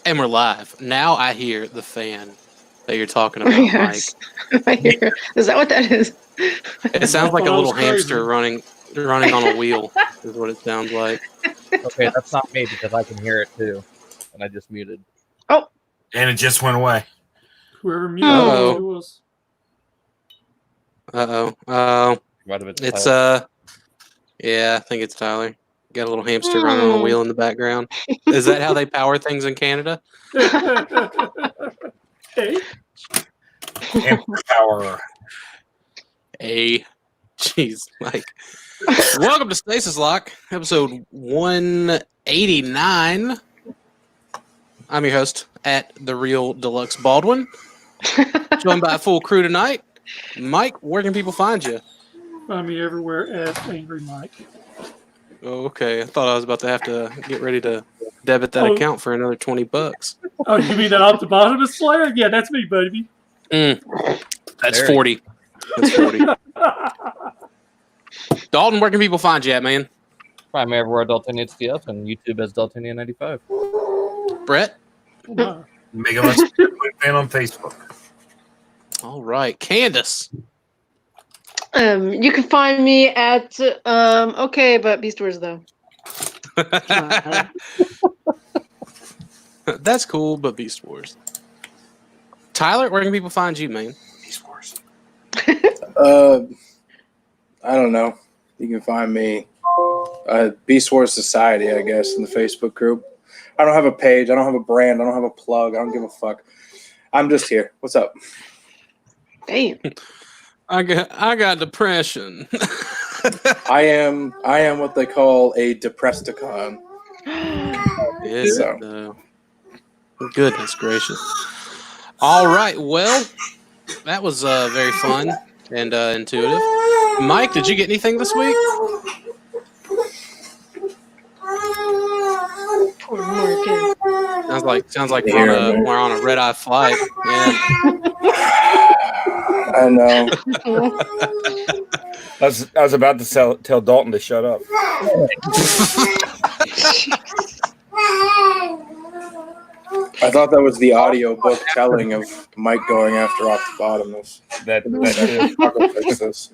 And we're live. Now I hear the fan that you're talking about, Yes. Mike. Is that what that is? It sounds like a little hamster running on a wheel is what it sounds like. Okay, that's not me because I can hear it too. And I just muted. Oh. And it just went away. Whoever muted it was. It's yeah, I think it's Tyler. Got a little hamster running on a wheel in the background. Is that how they power things in Canada? Hey. Hamster power. Hey, jeez, Mike. Welcome to Stasis Lock, episode 189. I'm your host at The Real Deluxe Baldwin. Joined by a full crew tonight. Mike, where can people find you? Find me everywhere at Angry Mike. Oh, okay. I thought I was about to have to get ready to debit that account for another $20. Oh, you mean the Optimus Slayer? Yeah, that's me, baby. That's 40. That's 40. Dalton, where can people find you at, man? Find me everywhere Daltonia TF and YouTube as Daltonia95. Brett? Make a fan on Facebook. All right. Candace? You can find me at okay, but Beast Wars though. That's cool, but Beast Wars. Tyler, where can people find you, man? Beast Wars. I don't know. You can find me Beast Wars Society, I guess, in the Facebook group. I don't have a page. I don't have a brand. I don't have a plug. I don't give a fuck. I'm just here. What's up? Damn. I got depression. I am what they call a depressticon. Is So. it though? Goodness gracious. All right, well, that was very fun and intuitive. Mike, did you get anything this week? Poor Morgan. Sounds like we're on a red-eye flight. Yeah. I know. I was about to tell Dalton to shut up. I thought that was the audio book telling of Mike going after Octobottomless. That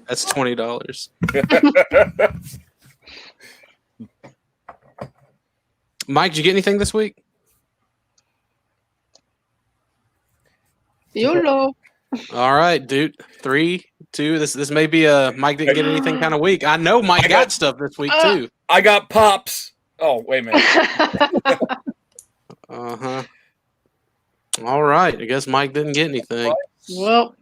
That's $20. Mike, did you get anything this week? YOLO. All right, dude. 3, 2. This may be a Mike didn't get anything kind of week. I know Mike got stuff this week too. I got pops. Oh, wait a minute. Uh-huh. All right. I guess Mike didn't get anything. Well,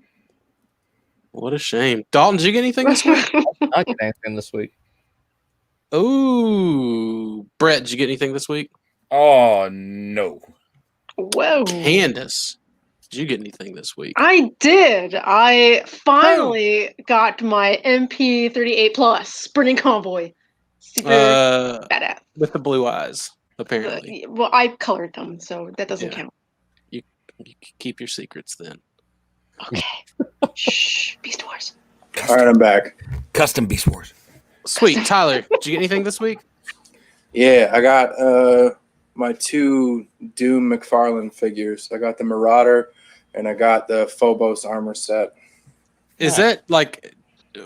What a shame. Dalton, did you get anything this week? I get anything this week. Ooh. Brett, did you get anything this week? Oh, no. whoa. Candace, did you get anything this week? I did. I finally got my MP38 Plus Sprinting Convoy. Super badass. With the blue eyes, apparently. Well, I colored them, so that doesn't count. You keep your secrets then. Okay. Shh. Beast Wars. All right, I'm back. Custom Beast Wars. Sweet. Tyler, did you get anything this week? Yeah, I got my 2 Doom McFarlane figures. I got the Marauder and I got the Phobos armor set. Is that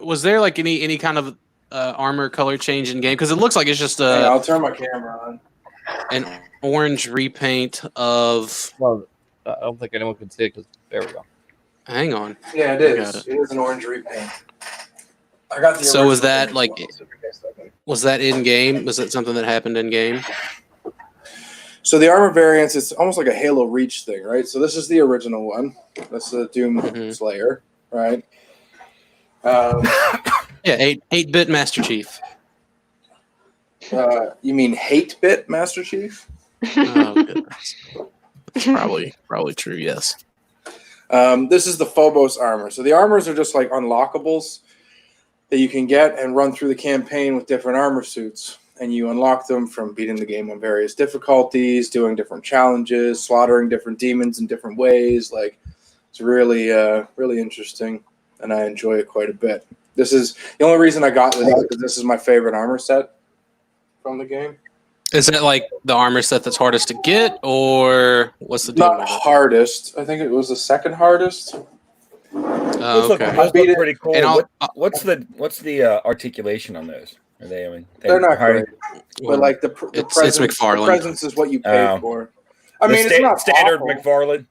was there any kind of armor color change in game? Because it looks like it's just I'll turn my camera on. an orange repaint of. Well, I don't think anyone can see it because there we go. Hang on. Yeah, it is. It is an orange repaint. I got the. So was that original was that in game? Was it something that happened in game? So the armor variants, it's almost like a Halo Reach thing, right? So this is the original one. That's the Doom Slayer, right? Yeah, 8-bit Master Chief. You mean 8-bit Master Chief? Oh goodness. That's probably true. Yes. This is the Phobos armor. So the armors are just like unlockables that you can get and run through the campaign with different armor suits. And you unlock them from beating the game on various difficulties, doing different challenges, slaughtering different demons in different ways. Like, it's really, really interesting, and I enjoy it quite a bit. This is the only reason I got this is because this is my favorite armor set from the game. Is that like the armor set that's hardest to get, or what's the deal Not with it? hardest. I think it was the second hardest. Oh, okay. Those beat look it. pretty cool. And What's the articulation on those? Are they? I mean, They're not high- great, but like the It's presence, the McFarlane. presence is what you pay Oh. for. I the mean, it's not standard awful. McFarlane.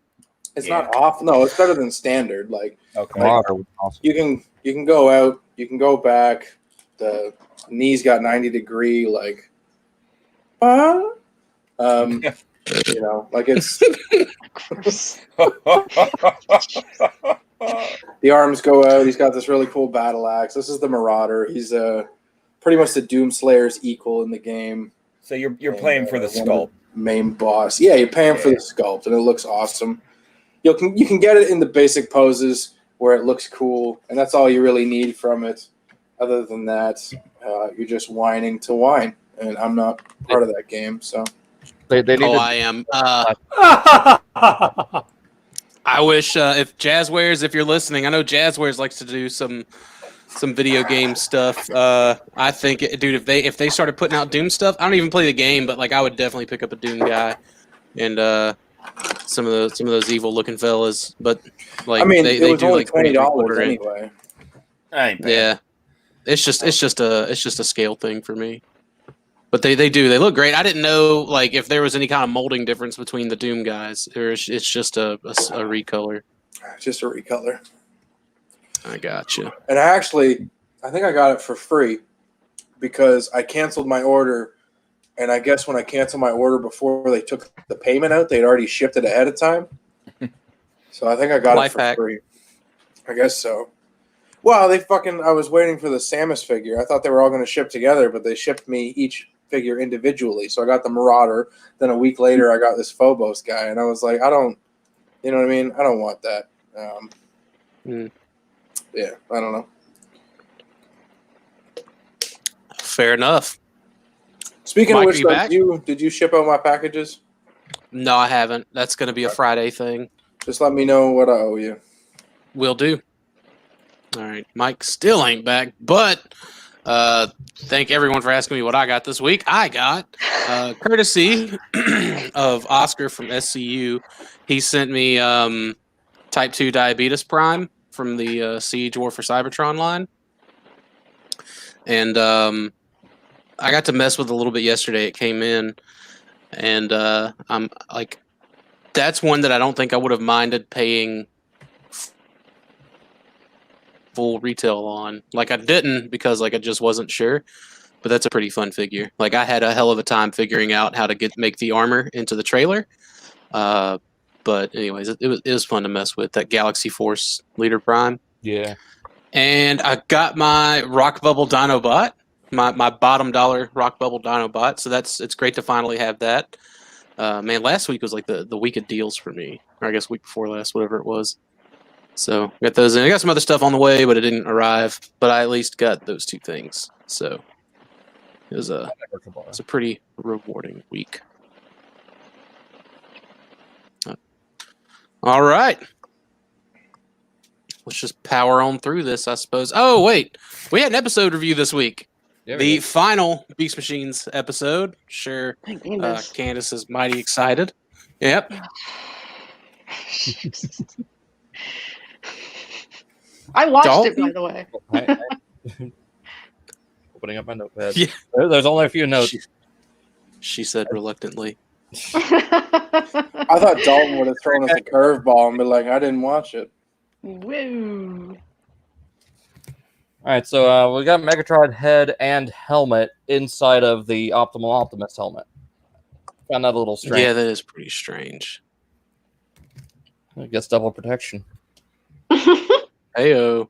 It's Yeah. not off. No, it's better than standard. Like Okay. Marauder was awesome. you can go out, you can go back. The knees got 90-degree. Like, you know, like it's the arms go out. He's got this really cool battle axe. This is the Marauder. He's pretty much the Doomslayer's equal in the game. So you're playing for the one of sculpt. main boss. Yeah, you're paying for the sculpt, and it looks awesome. You can get it in the basic poses where it looks cool, and that's all you really need from it. Other than that, you're just whining to whine, and I'm not part of that game, so. They need Oh, to, I am. I wish if Jazzwares, if you're listening, I know Jazzwares likes to do some video game stuff. I think, dude, if they started putting out Doom stuff, I don't even play the game, but like I would definitely pick up a Doom guy and some of those evil looking fellas. But like, I mean, they it was do only like $20 anyway. Yeah, it's just a scale thing for me. But they look great. I didn't know like if there was any kind of molding difference between the Doom guys, or it's just a recolor. Just a recolor. I gotcha. And I think I got it for free because I canceled my order. And I guess when I canceled my order before they took the payment out, they'd already shipped it ahead of time. So I think I got it for free. I guess so. Well, I was waiting for the Samus figure. I thought they were all going to ship together, but they shipped me each figure individually. So I got the Marauder. Then a week later, I got this Phobos guy. And I was like, you know what I mean? I don't want that. Yeah, I don't know. Fair enough. Speaking Mike, of are which, you back? did you ship out my packages? No, I haven't. That's going to be a Friday thing. Just let me know what I owe you. Will do. All right. Mike still ain't back, but thank everyone for asking me what I got this week. I got, courtesy of Oscar from SCU, he sent me Type 2 Diabetes Prime from the Siege War for Cybertron line. And I got to mess with it a little bit yesterday. It came in, and I'm like, that's one that I don't think I would have minded paying full retail on. Like I didn't because like I just wasn't sure, but that's a pretty fun figure. Like I had a hell of a time figuring out how to make the armor into the trailer. But anyways, it was fun to mess with that Galaxy Force Leader Prime. yeah. And I got my Rock Bubble Dinobot, my bottom dollar Rock Bubble Dinobot. So it's great to finally have that. Man, last week was like the week of deals for me, or I guess week before last, whatever it was. So got those in. I got some other stuff on the way, but it didn't arrive. But I at least got those two things. So it was a pretty rewarding week. All right. Let's just power on through this, I suppose. Oh, wait. We had an episode review this week. Yeah, The final Beast Machines episode. Sure. Thank goodness. Candace is mighty excited. Yep. I watched it, Dalton? by the way. Opening up my notepad. Yeah. There's only a few notes. She said reluctantly. I thought Dalton would have thrown us a curveball and been like, I didn't watch it. Woo. All right, so we got Megatron head and helmet inside of the Optimal Optimus helmet. Found that a little strange. Yeah, that is pretty strange. I guess double protection. Heyo.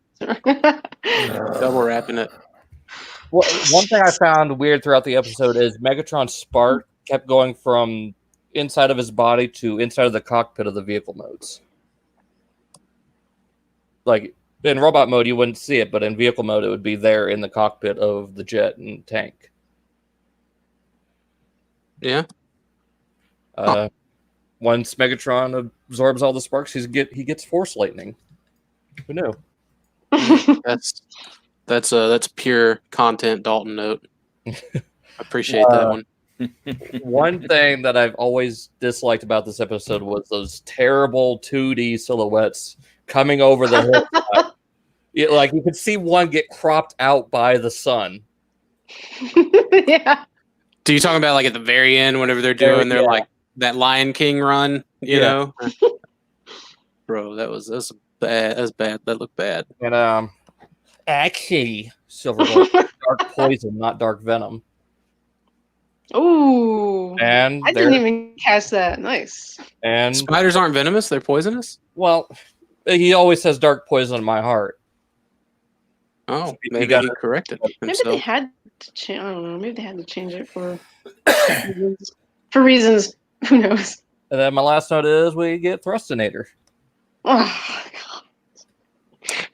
Double wrapping it. Well, one thing I found weird throughout the episode is Megatron's spark kept going from inside of his body to inside of the cockpit of the vehicle modes. Like, in robot mode, you wouldn't see it, but in vehicle mode, it would be there in the cockpit of the jet and tank. Yeah. Once Megatron absorbs all the sparks, he gets force lightning. Who knew? That's pure content Dalton note. I appreciate that one. One thing that I've always disliked about this episode was those terrible 2D silhouettes coming over the hillside. Like you could see one get cropped out by the sun. Yeah. Do you talking about like at the very end whenever they're doing their like that Lion King run? You know, bro, that's bad. That's bad. That looked bad. And actually, Silverbolt, dark poison, not dark venom. Ooh. And I didn't even catch that. Nice. And Spiders aren't venomous; they're poisonous. well, he always says dark poison in my heart. Oh, He maybe got he it. corrected Maybe they himself. had to change. I don't know. Maybe they had to change it for reasons. Who knows? And then my last note is we get Thrustinator. Oh,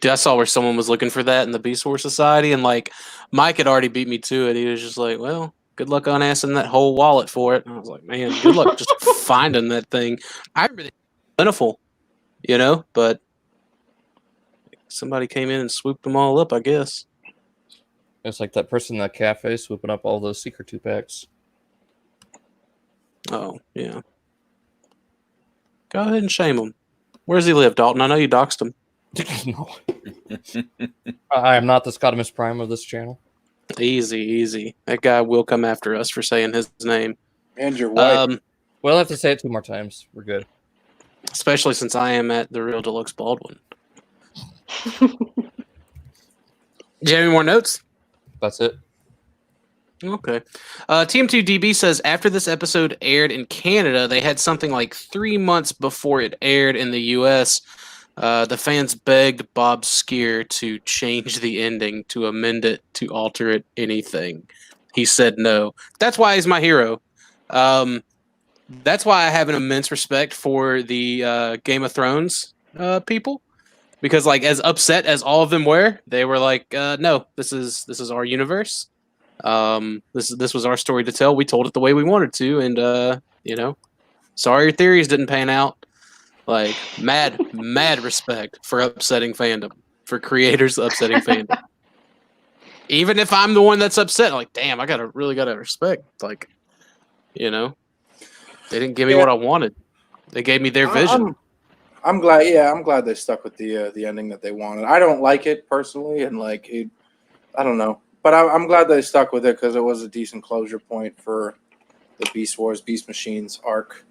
Dude, I saw where someone was looking for that in the Beast Wars Society, and like Mike had already beat me to it. He was just like, "Well, good luck unassing that whole wallet for it." And I was like, "Man, good luck just finding that thing." I remember they were plentiful, you know, but somebody came in and swooped them all up, I guess. It's like that person in that cafe swooping up all those secret 2-packs. Oh, yeah. Go ahead and shame him. Where does he live, Dalton? I know you doxed him. No. I am not the Scottimus Prime of this channel. Easy, easy. That guy will come after us for saying his name. And your wife. We'll have to say it 2 more times. We're good. Especially since I am at the Real Deluxe Baldwin. Do you have any more notes? That's it. Okay. TM2DB says after this episode aired in Canada, they had something like 3 months before it aired in the US. The fans begged Bob Skier to change the ending, to amend it, to alter it, anything. He said no. That's why he's my hero. That's why I have an immense respect for the Game of Thrones people. Because like as upset as all of them were, they were like, no, this is our universe. This was our story to tell. We told it the way we wanted to, and you know, sorry your theories didn't pan out. Like mad respect for upsetting fandom, for creators upsetting fandom. Even if I'm the one that's upset, like damn, I really gotta respect. Like, you know, they didn't give me what I wanted. They gave me their vision. I'm glad. Yeah, I'm glad they stuck with the ending that they wanted. I don't like it personally, and like I don't know. But I'm glad they stuck with it because it was a decent closure point for the Beast Wars, Beast Machines arc.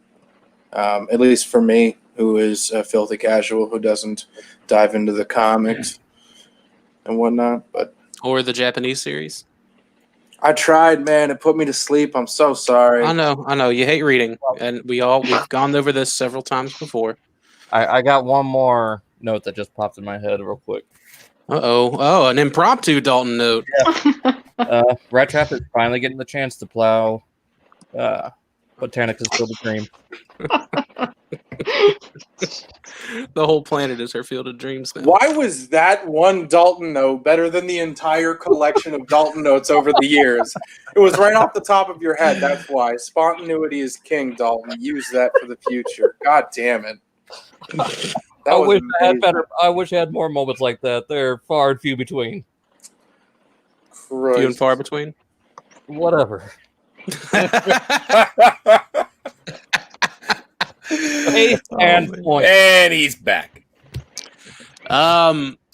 At least for me, who is a filthy casual who doesn't dive into the comics and whatnot. But Or the Japanese series. I tried, man. It put me to sleep. I'm so sorry. I know. You hate reading, and we've gone over this several times before. I got one more note that just popped in my head real quick. Oh, an impromptu Dalton note. Rat Trap is finally getting the chance to plow Botanicus Field of Dream. The whole planet is her field of dreams now. Why was that one Dalton note better than the entire collection of Dalton notes over the years? It was right off the top of your head. That's why. Spontaneity is king, Dalton. Use that for the future. God damn it. I wish I had better. I wish I had more moments like that. They're far and few between. Christ. Few and far between. Whatever. Case and point. And he's back.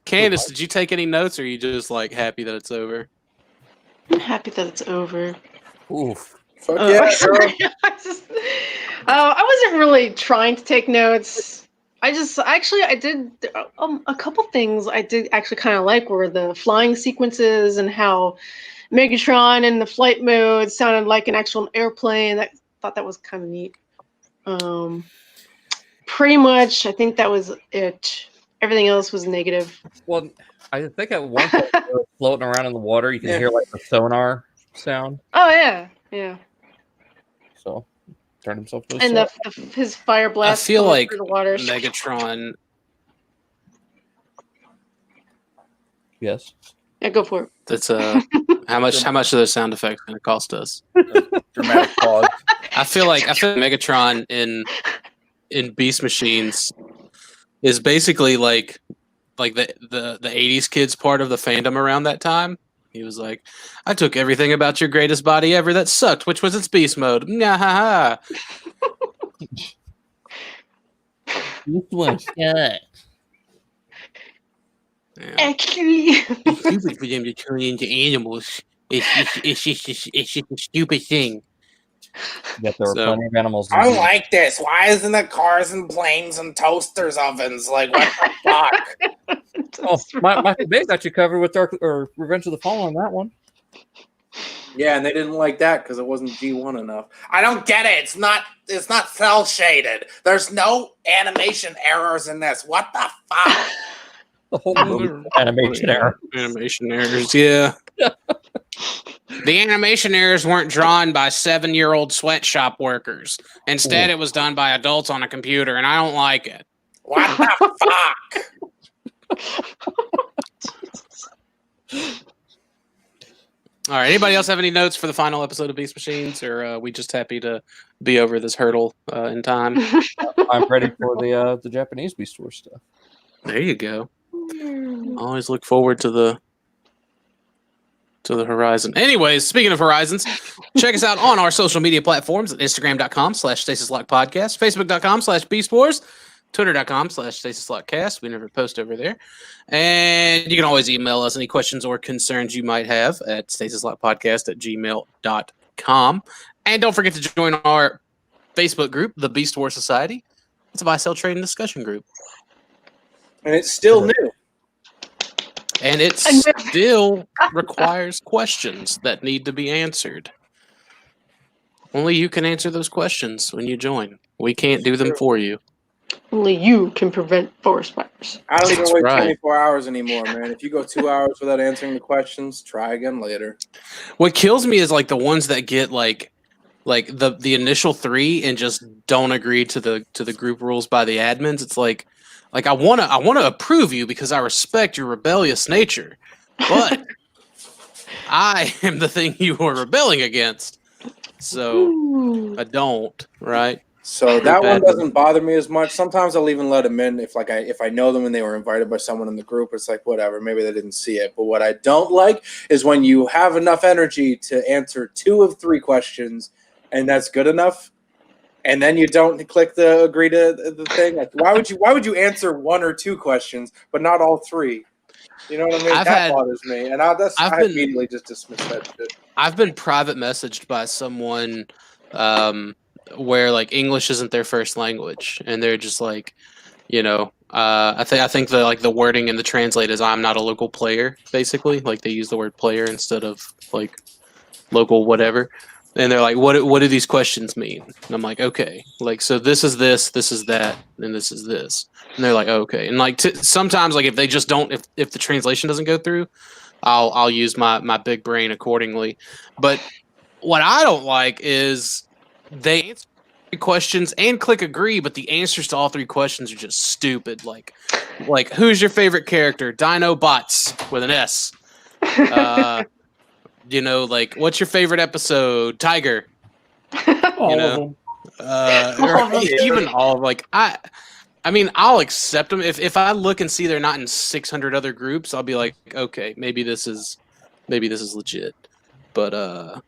Candace, did you take any notes, or are you just like happy that it's over? I'm happy that it's over. Oof. Fuck yeah, Sorry. I wasn't really trying to take notes. I did a couple things I did actually kind of like were the flying sequences and how Megatron in the flight mode sounded like an actual airplane. I thought that was kind of neat. Pretty much, I think that was it. Everything else was negative. Well, I think at one point they were floating around in the water. You can hear like the sonar sound. Oh yeah. So turned himself to a And his fire blast. I feel going like through the water. Megatron. Yes. Yeah, go for it. That's how much are those sound effects going to cost us? Dramatic pause. I feel like Megatron in Beast Machines is basically like the 80s kids part of the fandom around that time. He was like, I took everything about your greatest body ever that sucked, which was its beast mode. Nah, ha, ha. This one sucks. Yeah. Actually, It's stupid for them to turn into animals. It's just a stupid thing. Yet there are So- plenty of animals. I don't like this. Why isn't it cars and planes and toasters, ovens? Like, what the fuck? Oh, Michael Bay got you covered with Dark or Revenge of the Fallen on that one. Yeah, and they didn't like that because it wasn't G1 enough. I don't get it. It's not cell shaded. There's no animation errors in this. What the fuck? The whole movie animation error. Animation errors, yeah. The animation errors weren't drawn by 7-year-old sweatshop workers. Instead, it was done by adults on a computer, and I don't like it. What the fuck? All right. Anybody else have any notes for the final episode of Beast Machines, or are we just happy to be over this hurdle in time? I'm ready for the Japanese Beast Wars stuff. There you go. Always look forward to the horizon. Anyways, speaking of horizons, check us out on our social media platforms at Instagram.com/StasisLockPodcast, Facebook.com/BeastWars, Twitter.com/StasisLockCast. We never post over there. And you can always email us any questions or concerns you might have at StasisLockPodcast@gmail.com. And don't forget to join our Facebook group, the Beast Wars Society. It's a buy, sell, trade, and discussion group. And it's still new. And it still requires questions that need to be answered. Only you can answer those questions when you join. We can't do them for you. only you can prevent forest fires. I don't even That's wait right. 24 hours anymore, man. If you go 2 hours without answering the questions, try again later. What kills me is like the ones that get like the initial 3 and just don't agree to the group rules by the admins. It's like I wanna approve you because I respect your rebellious nature, but I am the thing you are rebelling against. So Ooh. I don't, right? So that one bad. doesn't bother me as much. Sometimes I'll even let them in if I know them and they were invited by someone in the group. It's like whatever, maybe they didn't see it. But what I don't like is when you have enough energy to answer 2 of 3 questions, and that's good enough, and then you don't click the agree to the thing. Like, why would you answer 1 or 2 questions but not all 3? You know what I mean? That bothers me, and I immediately just dismiss that shit. I've been private messaged by someone where like English isn't their first language, and they're just like, I think the wording in the translate is "I'm not a local player." Basically, like they use the word "player" instead of like local whatever. And they're like, "What do these questions mean?" And I'm like, "Okay, like so this is that, and this is this." And they're like, "Okay." And like sometimes like if they just don't if the translation doesn't go through, I'll use my big brain accordingly. But what I don't like is they answer 3 questions and click agree, but the answers to all 3 questions are just stupid. Like who's your favorite character? Dinobots with an S. Like what's your favorite episode? Tiger. All know, of them. Or even all of like I mean, I'll accept them if I look and see they're not in 600 other groups. I'll be like, okay, maybe this is legit. But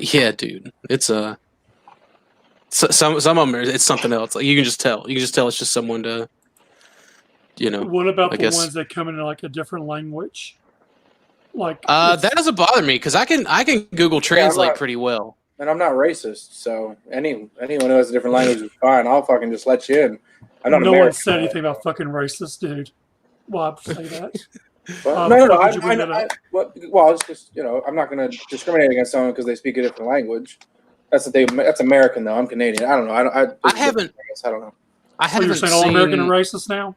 yeah, dude, it's some of them it's something else. Like you can just tell it's just someone to, What about I the guess. ones that come in like a different language? Like That doesn't bother me because I can Google Translate pretty well. And I'm not racist, so anyone who has a different language is fine. I'll fucking just let you in. I'm not no one American. said anything about fucking racist, dude. Why say that? But, Why no. would you bring that up? Well, it's just I'm not going to discriminate against someone because they speak a different language. That's American though. I'm Canadian. I don't know. I haven't. I don't know. I So you're haven't saying all American seen- are racist now?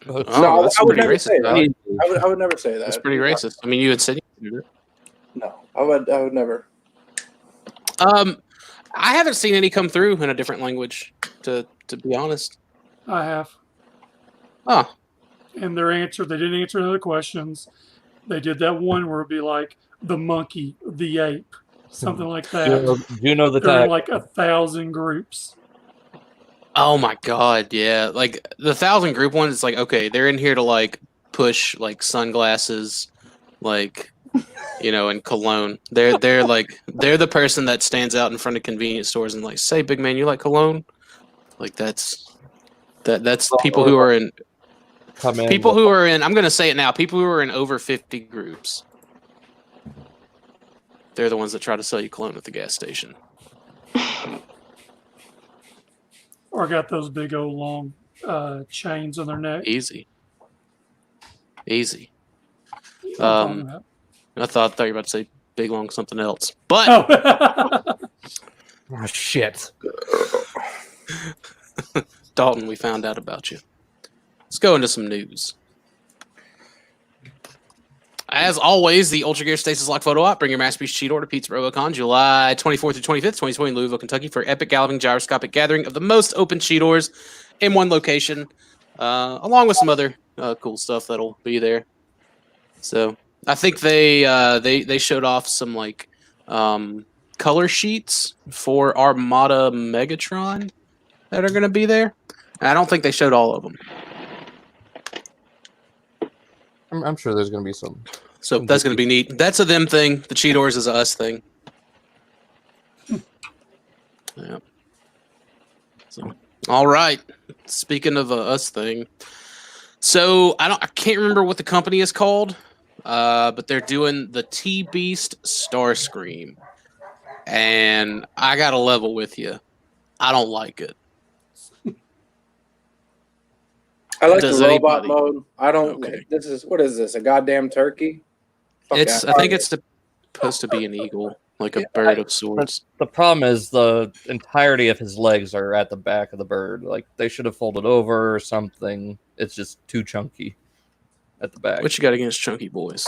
Oh, No, that's I would pretty never racist. say that. though. I would never say that. That's pretty racist. I mean, you had said you did it. No, I would never. I haven't seen any come through in a different language. To be honest. I have. Oh, And they didn't answer any of the questions. They did that one where it'd be like the monkey, the ape, something like that. You know the They're in tag. like 1,000 groups. oh my God, yeah. Like the 1,000 group ones, it's like okay, they're in here to like push like sunglasses, like and cologne. They're the person that stands out in front of convenience stores and like, say, big man, you like cologne? Like that's people who are in I'm gonna say it now, people who are in over 50 groups. They're the ones that try to sell you cologne at the gas station. Or got those big old long chains on their neck. Easy. You know what I'm talking about. I thought you were about to say big long something else, but Oh, shit. Dalton, we found out about you. Let's go into some news. As always, the Ultra Gear Stasis Lock Photo Op. Bring your masterpiece cheat order. Pizza Robocon, July 24th through 25th, 2020 in Louisville, Kentucky, for epic galloping gyroscopic gathering of the most open cheat orders in one location, along with some other cool stuff that'll be there. So I think they showed off some like color sheets for Armada Megatron that are going to be there. And I don't think they showed all of them. I'm sure there's going to be some. So that's going to be neat. That's a them thing. The Cheetos is a us thing. Yeah. So, all right. Speaking of a us thing, so I can't remember what the company is called, but they're doing the T-Beast Starscream, and I got to level with you. I don't like it. I like Does the robot anybody? mode. I don't. Okay. What is this? A goddamn turkey? Fuck I that. think it's supposed to be an eagle, like a bird of sorts. The problem is the entirety of his legs are at the back of the bird. Like, they should have folded over or something. It's just too chunky at the back. What you got against chunky boys?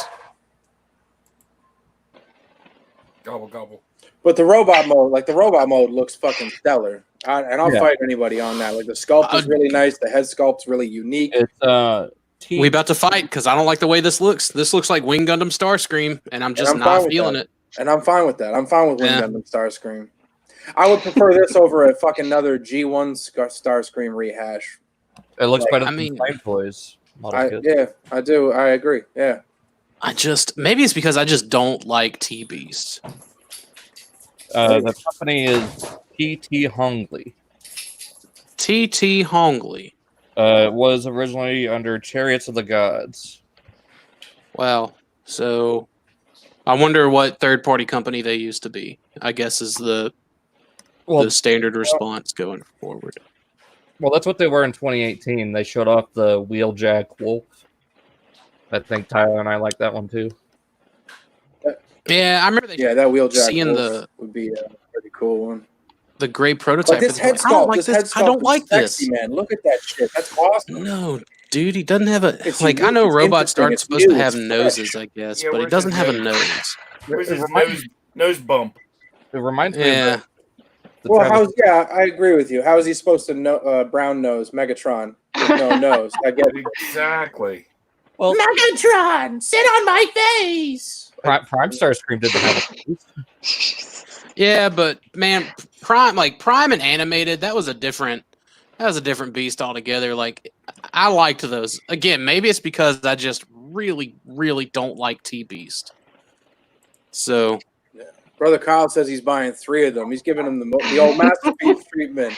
Gobble gobble. But the robot mode looks fucking stellar. I'll fight anybody on that. Like the sculpt is really nice. The head sculpt's really unique. It's We about to fight because I don't like the way this looks. This looks like Wing Gundam Starscream, and I'm just not feeling it. And I'm fine with that. I'm fine with Wing Gundam Starscream. I would prefer this over a fucking another G1 Starscream rehash. It looks better I than mean, Flame Toys. Yeah, I do. I agree. Yeah. Maybe it's because I just don't like T-Beast. The company is T.T. Hongley. T.T. Hongley. It was originally under Chariots of the Gods. Wow. So I wonder what third-party company they used to be. I guess is the standard response going forward. Well, that's what they were in 2018. They showed off the Wheeljack Wolf. I think Tyler and I like that one too. Yeah, I remember that Wheeljack seeing Wolf would be a pretty cool one. The gray prototype. But this head I don't sculpt, like this. I don't like sexy, this. man. Look at that shit. That's awesome. No, dude, he doesn't have a It's like. I unique, know it's robots interesting, aren't it's supposed to new, have it's noses, fresh. I guess, Yeah, but he where's doesn't his have a nose? nose. Where's his nose bump? It reminds me Yeah. of the Well, Travis- I agree with you. How is he supposed to know brown nose Megatron with no nose? I get it. Exactly. Well, Megatron, sit on my face. Prime Starscream didn't have a face. Yeah, but man, Prime and animated, that was a different beast altogether. Like, I liked those. Again, maybe it's because I just really, really don't like T-Beast. So, Brother Kyle says he's buying 3 of them. He's giving him the old masterpiece treatment.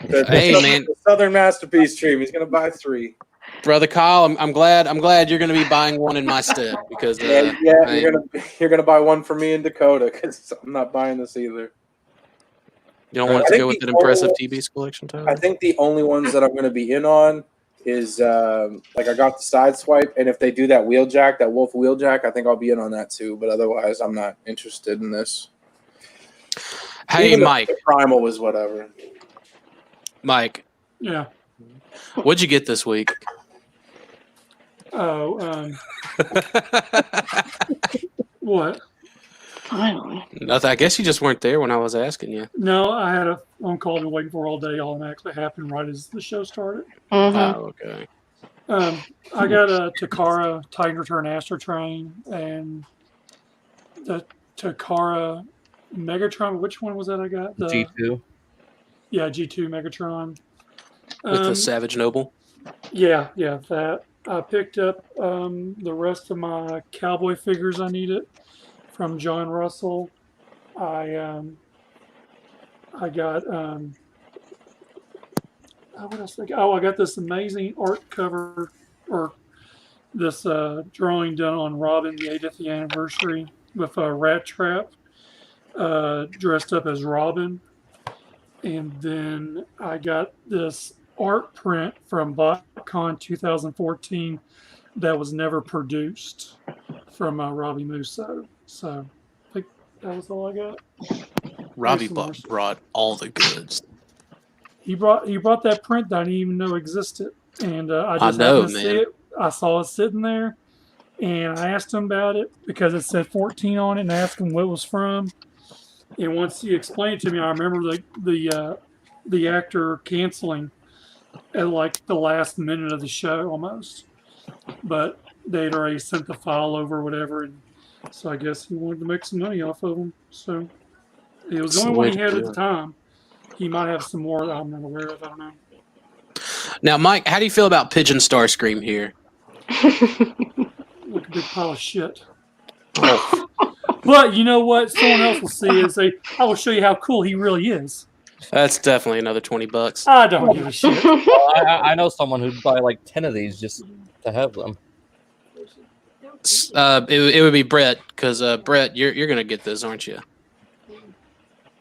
The Southern masterpiece treatment. He's gonna buy 3. Brother Kyle, I'm glad you're going to be buying one in my stead because you're gonna buy one for me in Dakota because I'm not buying this either. You don't want it to go with an impressive T-Beast collection, Tyler? I think the only ones that I'm gonna be in on is I got the side swipe, and if they do that Wheeljack, that Wolf Wheeljack, I think I'll be in on that too. But otherwise, I'm not interested in this. Hey, Even Mike. the Primal was whatever. Mike, Yeah. what'd you get this week? Oh, what? Finally. Nothing. I guess you just weren't there when I was asking you. No, I had a phone call I've been waiting for all day. All that actually happened right as the show started. Mhm. Oh, okay. I got a Takara Titan Return Astro Train and the Takara Megatron. Which one was that I got? The G2. Yeah, G2 Megatron. With the Savage Noble. Yeah, that. I picked up the rest of my cowboy figures I needed from John Russell. I got what else? I got this amazing art cover or this drawing done on Robin, the 80th anniversary, with a Rat Trap dressed up as Robin. And then I got this art print from BotCon 2014 that was never produced from Robbie Musso. So I think that was all I got. Robbie brought all the goods. He brought that print that I didn't even know existed, and I just know, happened to see it. I saw it sitting there, and I asked him about it because it said 14 on it, and I asked him what it was from. And once he explained it to me, I remember the actor canceling at like the last minute of the show almost, but they'd already sent the file over or whatever, and so I guess he wanted to make some money off of them. So it was the only one he had at the time. He might have some more that I'm not aware of. I don't know. Now, Mike, how do you feel about Pigeon Starscream here? Like a big pile of shit. But you know what? Someone else will see it and say, I will show you how cool he really is. That's definitely another $20. I don't give a shit. Well, I know someone who'd buy like 10 of these just to have them. It would be Brett, because Brett, you're gonna get this, aren't you?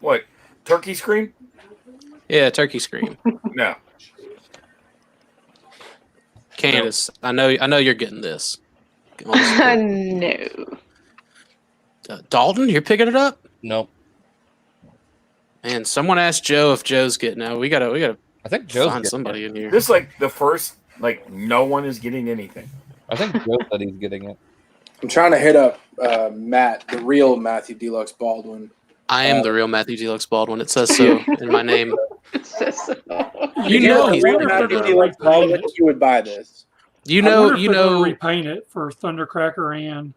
What? Turkey Scream? Yeah, Turkey Scream. No. Candace, I know you're getting this. No. Dalton, you're picking it up? Nope. Man, someone asked Joe if Joe's getting it. We gotta I think Joe's find getting somebody it. in here. This is like the first, like, no one is getting anything. I think Joe said he's getting it. I'm trying to hit up Matt, the real Matthew Deluxe Baldwin. I am the real Matthew Deluxe Baldwin. It says so in my name. You know know, he's I gonna wonder if be they're the going to repaint Baldwin, it. you would buy this. You I wonder know, if you they're gonna know. repaint it for Thundercracker and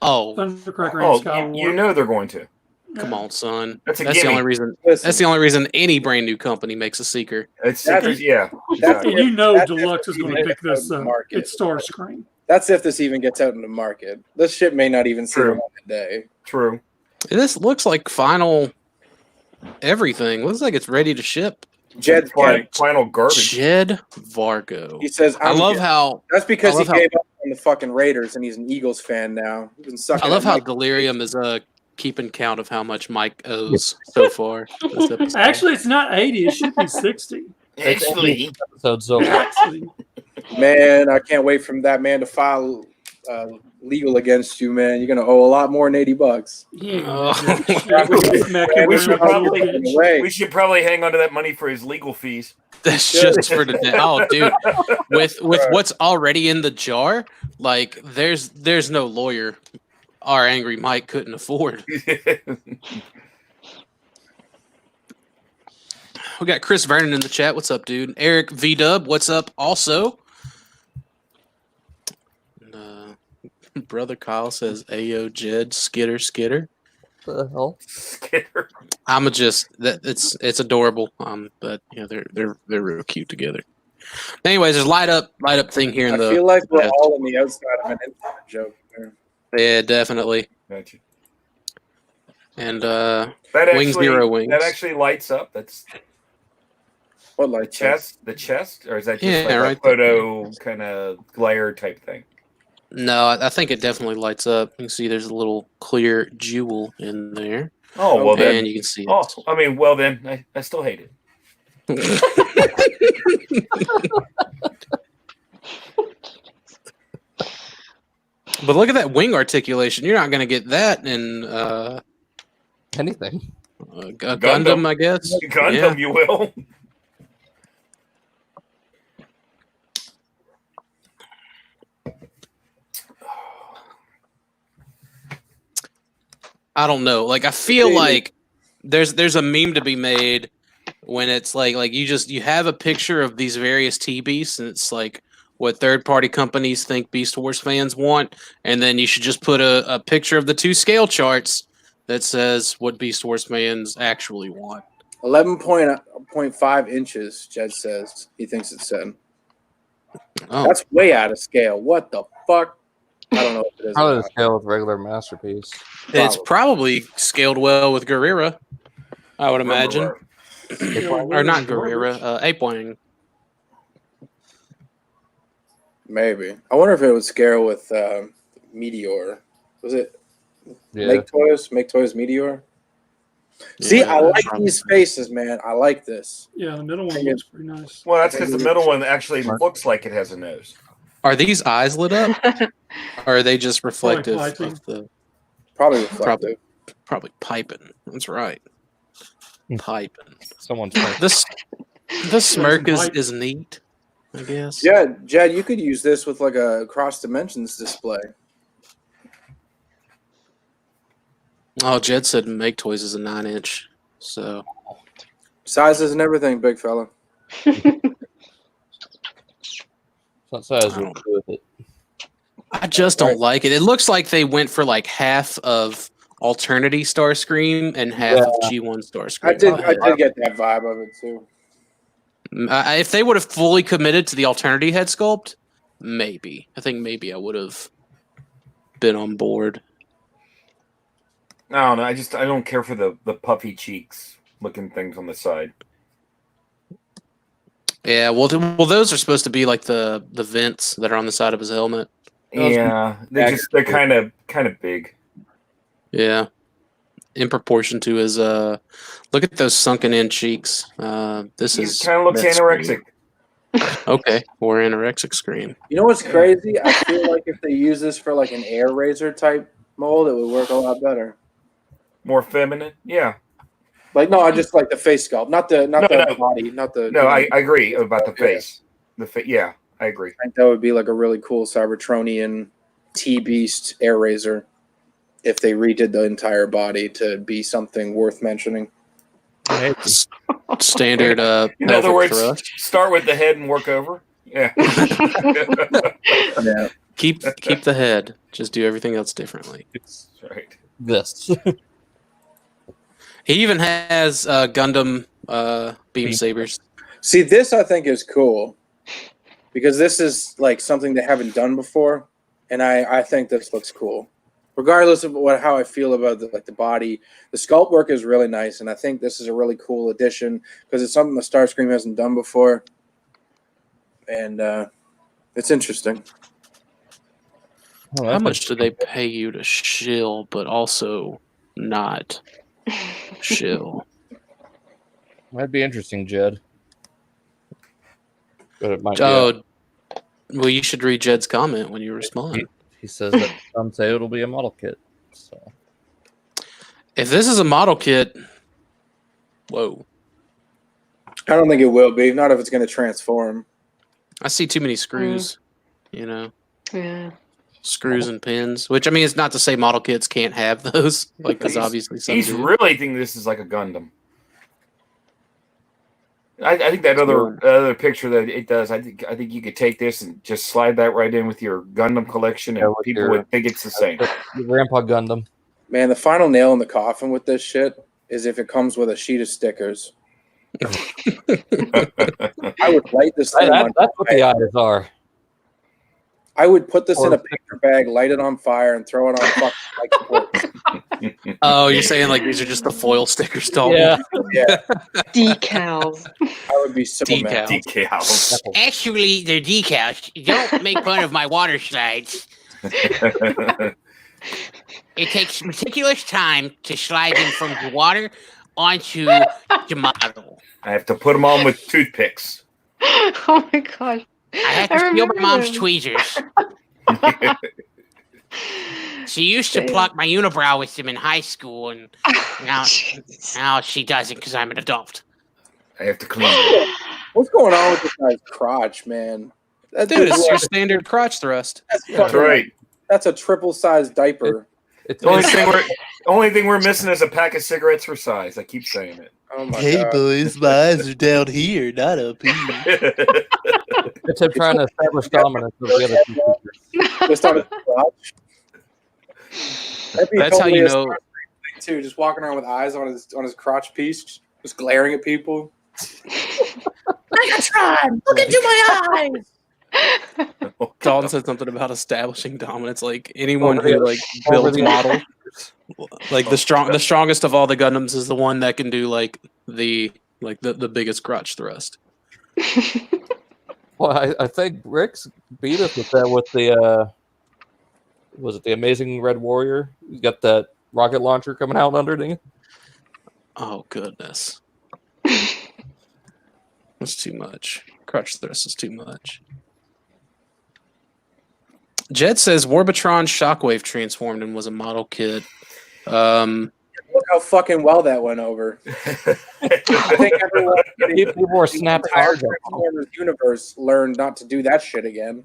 Oh, Thundercracker Oh, and Skyward. you know they're going to. come on, son. That's a the gimme. only reason. Listen, That's the only reason any brand new company makes a seeker. It's That's- yeah. that's- Exactly. And you know That's Deluxe is if going to it's pick this out in up. the market. It's Starscream. That's if this even gets out in the market. This shit may not even see True. the light of day. True. This looks like final everything. Looks like it's ready to ship. Jed, Final garbage. Jed Vargo. he says, I love how That's because I he love how- gave up on the fucking Raiders and he's an Eagles fan now. He's been sucking I love at how Mike. Delirium is keeping count of how much Mike owes so far. This episode. Actually, it's not 80. It should be 60. Actually, So Actually, Man, I can't wait for that man to file legal against you, man. You're gonna owe a lot more than $80. he ain't Oh. gonna do it. Smack him we in should the probably bitch. Wait. we should probably hang on to that money for his legal fees. That's just for today. Oh, dude, with what's already in the jar, like there's no lawyer our angry Mike couldn't afford. We got Chris Vernon in the chat. What's up, dude? Eric V Dub, what's up? Also, brother Kyle says, "Ayo, Jed, skitter." the hell? Skitter. I'm it's adorable. But yeah, they're real cute together. Anyways, there's light up thing here in I the. feel like we're all on the outside of an inside joke. There. Yeah, definitely. Gotcha. And That Wings, actually, Zero Wings. That actually lights up. That's What the like chest, or is that just Yeah, like right a photo kind of glare type thing? no, I think it definitely lights up. You can see there's a little clear jewel in there, Oh well, then. and you can see Oh, it. I mean, well then, I still hate it. But look at that wing articulation. You're not going to get that in Anything. a Gundam, I guess. Gundam, Yeah. you will. I don't know. Like I feel like there's a meme to be made when it's like you have a picture of these various T-Beasts and it's like what third-party companies think Beast Wars fans want, and then you should just put a picture of the two scale charts that says what Beast Wars fans actually want. 11.5 inches, Jed says he thinks it's 10. Oh, That's way out of scale. What the fuck? I don't know if it is. Probably the scale with regular masterpiece. it's probably scaled well with Guerrera, I would imagine. Or not Guerrera, Ape Wang. Maybe. I wonder if it would scale with Meteor. Was it Yeah. Make Toys Meteor? See, I like these faces, man. I like this. Yeah, the middle one looks pretty nice. Well, that's because the middle one actually looks like it has a nose. Are these eyes lit up? Or are they just reflective Probably of the Probably reflective. probably piping? That's right. Piping. Someone's The smirk is neat, I guess. Yeah, Jed, you could use this with like a cross dimensions display. Oh, Jed said Make Toys is a 9-inch. So Sizes and everything, big fella. What size would do with it? I just don't like it. It looks like they went for like half of Alternity Starscream and half of G1 Starscream. I did get that vibe of it too. If they would have fully committed to the Alternity head sculpt, maybe. I think maybe I would have been on board. I don't know. I don't care for the puffy cheeks looking things on the side. Yeah, well, those are supposed to be like the vents that are on the side of his helmet. Yeah, they're kind of big. Yeah, in proportion to his look at those sunken in cheeks. This He kind of looks anorexic. Okay, or anorexic scream. You know what's crazy? I feel like if they use this for like an air razor type mold, it would work a lot better. More feminine, yeah. Like I just like the face sculpt, not the body, not the. No, I agree about the face. Yeah, I agree. I think that would be like a really cool Cybertronian T-Beast air razor if they redid the entire body to be something worth mentioning. Standard. In other words, thrust. start with the head and work over. Yeah. Yeah. Keep the head. Just do everything else differently. That's right. This. He even has Gundam beam sabers. See, this I think is cool because this is like something they haven't done before, and I think this looks cool. Regardless of how I feel about the body, the sculpt work is really nice, and I think this is a really cool addition because it's something the Starscream hasn't done before, and it's interesting. Oh, How much do they pay you to shill, but also not shill? Might be interesting, Jed. But it might well, you should read Jed's comment when you respond. He says that some say it'll be a model kit. So If this is a model kit, whoa. I don't think it will be. Not if it's going to transform. I see too many screws, Yeah. Screws and pins, which I mean, it's not to say model kits can't have those, like, because obviously some He's do. really thinking this is like a Gundam. I think that other picture that it does. I think you could take this and just slide that right in with your Gundam collection, and people would think it's the same. Your Grandpa Gundam. Man, the final nail in the coffin with this shit is if it comes with a sheet of stickers. I would light this thing on That's what the eyes are. I would put this in a paper bag, light it on fire, and throw it on fucking like Oh, you're saying like these are just the foil stickers, Dalton? Yeah. yeah. Decals. I would be so mad. Decals. Actually, they're decals. Don't make fun of my water slides. It takes meticulous time to slide them from the water onto the model. I have to put them on with toothpicks. Oh my gosh. I have to steal my mom's tweezers. She used to pluck my unibrow with them in high school, and now she doesn't because I'm an adult. I have to clean it. What's going on with this guy's crotch, man? That Dude, it's dude's your like- standard crotch thrust. That's right. That's a triple-sized diaper. It's The only thing we're missing is a pack of cigarettes for size. I keep saying it. Oh my god. boys, my eyes are down here, not up here. It's him trying to establish dominance of the other two features. Just on his crotch. That'd be That's how totally you a know. Starscream thing, too, just walking around with eyes on his crotch piece, just glaring at people. Megatron, look into my eyes. Dalton said something about establishing dominance. Like anyone Over who the- like over builds the- models, like the strongest of all the Gundams is the one that can do like the biggest crotch thrust. Well, I think Rick's beat us with that with the was it the Amazing Red Warrior? He's got that rocket launcher coming out underneath. Oh goodness, that's too much. Crotch thrust is too much. Jed says Warbitron Shockwave transformed and was a model kit. Look how fucking well that went over. I think everyone in People were snapped entire hard. Transformers universe learned not to do that shit again.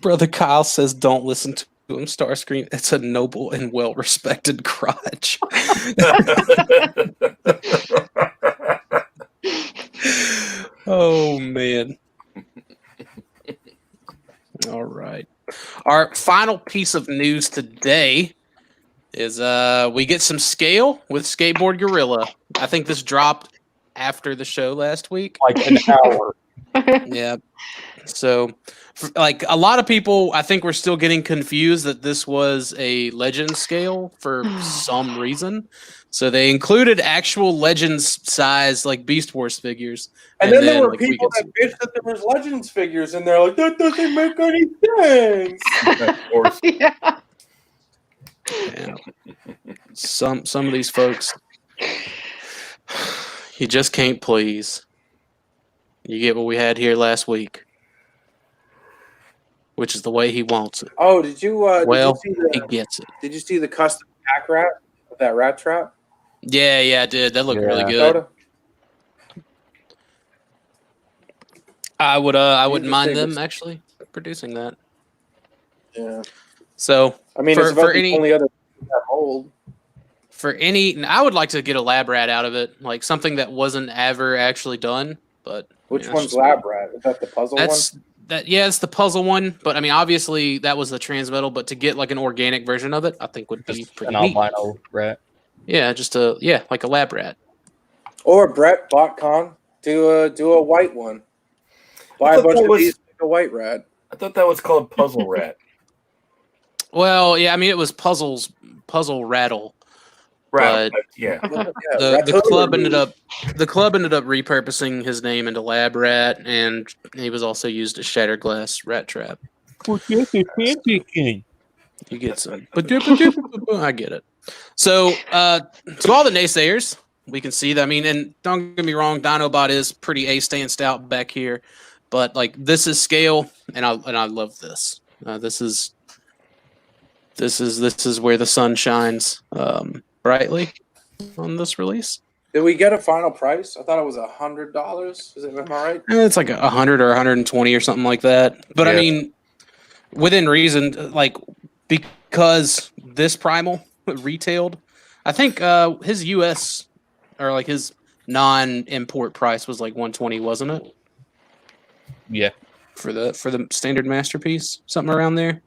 Brother Kyle says don't listen to him. Starscream. It's a noble and well-respected crotch. Oh man. All right. Our final piece of news today is we get some scale with Skateboard Gorilla. I think this dropped after the show last week. Like an hour. Yeah. So like a lot of people I think were still getting confused that this was a Legends scale for some reason. So they included actual Legends size like Beast Wars figures. And then there were like, people that bitched that there was Legends figures, and they're like, that doesn't make any sense. Of course. Yeah. Yeah. Some of these folks, you just can't please. You get what we had here last week, which is the way he wants it. Oh, did you? Well, did you see he the, gets it. Did you see the custom pack rat with that rat trap? Yeah, I did. That looked really Yeah. good. Soda? I wouldn't mind Interesting. them actually producing that. Yeah. So I mean, For- it's about for the any- only other that hold. I would like to get a lab rat out of it, like something that wasn't ever actually done. But Which yeah, one's that's just- lab rat? Is that the puzzle That's that. Yeah, it's the puzzle one. But I mean, obviously that was the transmetal. But to get like an organic version of it, I think would be Just pretty an neat. albino rat. Yeah, like a lab rat. one? Or Brett BotCon do a white one. Buy I a thought bunch that of was- these, make a white rat. I thought that was called Puzzle Rat. Well, yeah, I mean it was puzzle rattle. Right. But- Yeah. The club ended up repurposing his name into Lab Rat, and he was also used as Shatterglass Rat Trap. You get some, I get it. So, to all the naysayers, we can see that. I mean, and don't get me wrong, Dinobot is pretty A-stanced out back here, but like this is scale, and I love this. This is where the sun shines brightly on this release. Did we get a final price? I thought it was $100. Is it? Am I right? It's like 100 or 120 or something like that. But I Yeah. mean, within reason, like because this Primal retailed, I think his US or like his non-import price was like 120, wasn't it? Yeah. For the standard masterpiece, something around there.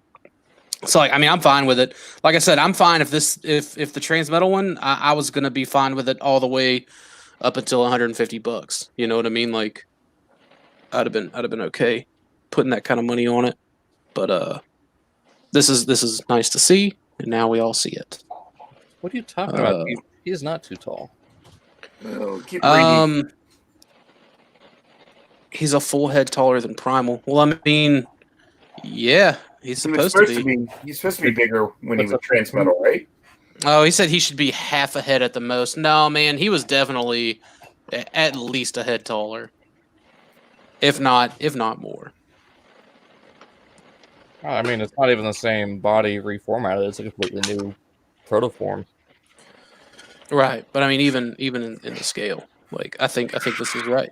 So like, I mean, I'm fine with it. Like I said, I'm fine if the transmetal one, I was gonna be fine with it all the way up until $150. You know what I mean? Like, I'd have been okay putting that kind of money on it. But this is nice to see, and now we all see it. What are you talking about? He is not too tall. Oh, keep reading. He's a full head taller than Primal. Well, I mean, yeah, he's supposed to be. He's supposed to be bigger when he was transmetal, right? Oh, he said he should be half a head at the most. No, man, he was definitely at least a head taller, if not more. I mean, it's not even the same body reformatted. It's a completely new protoform. Right, but I mean, even in the scale, like I think this is right.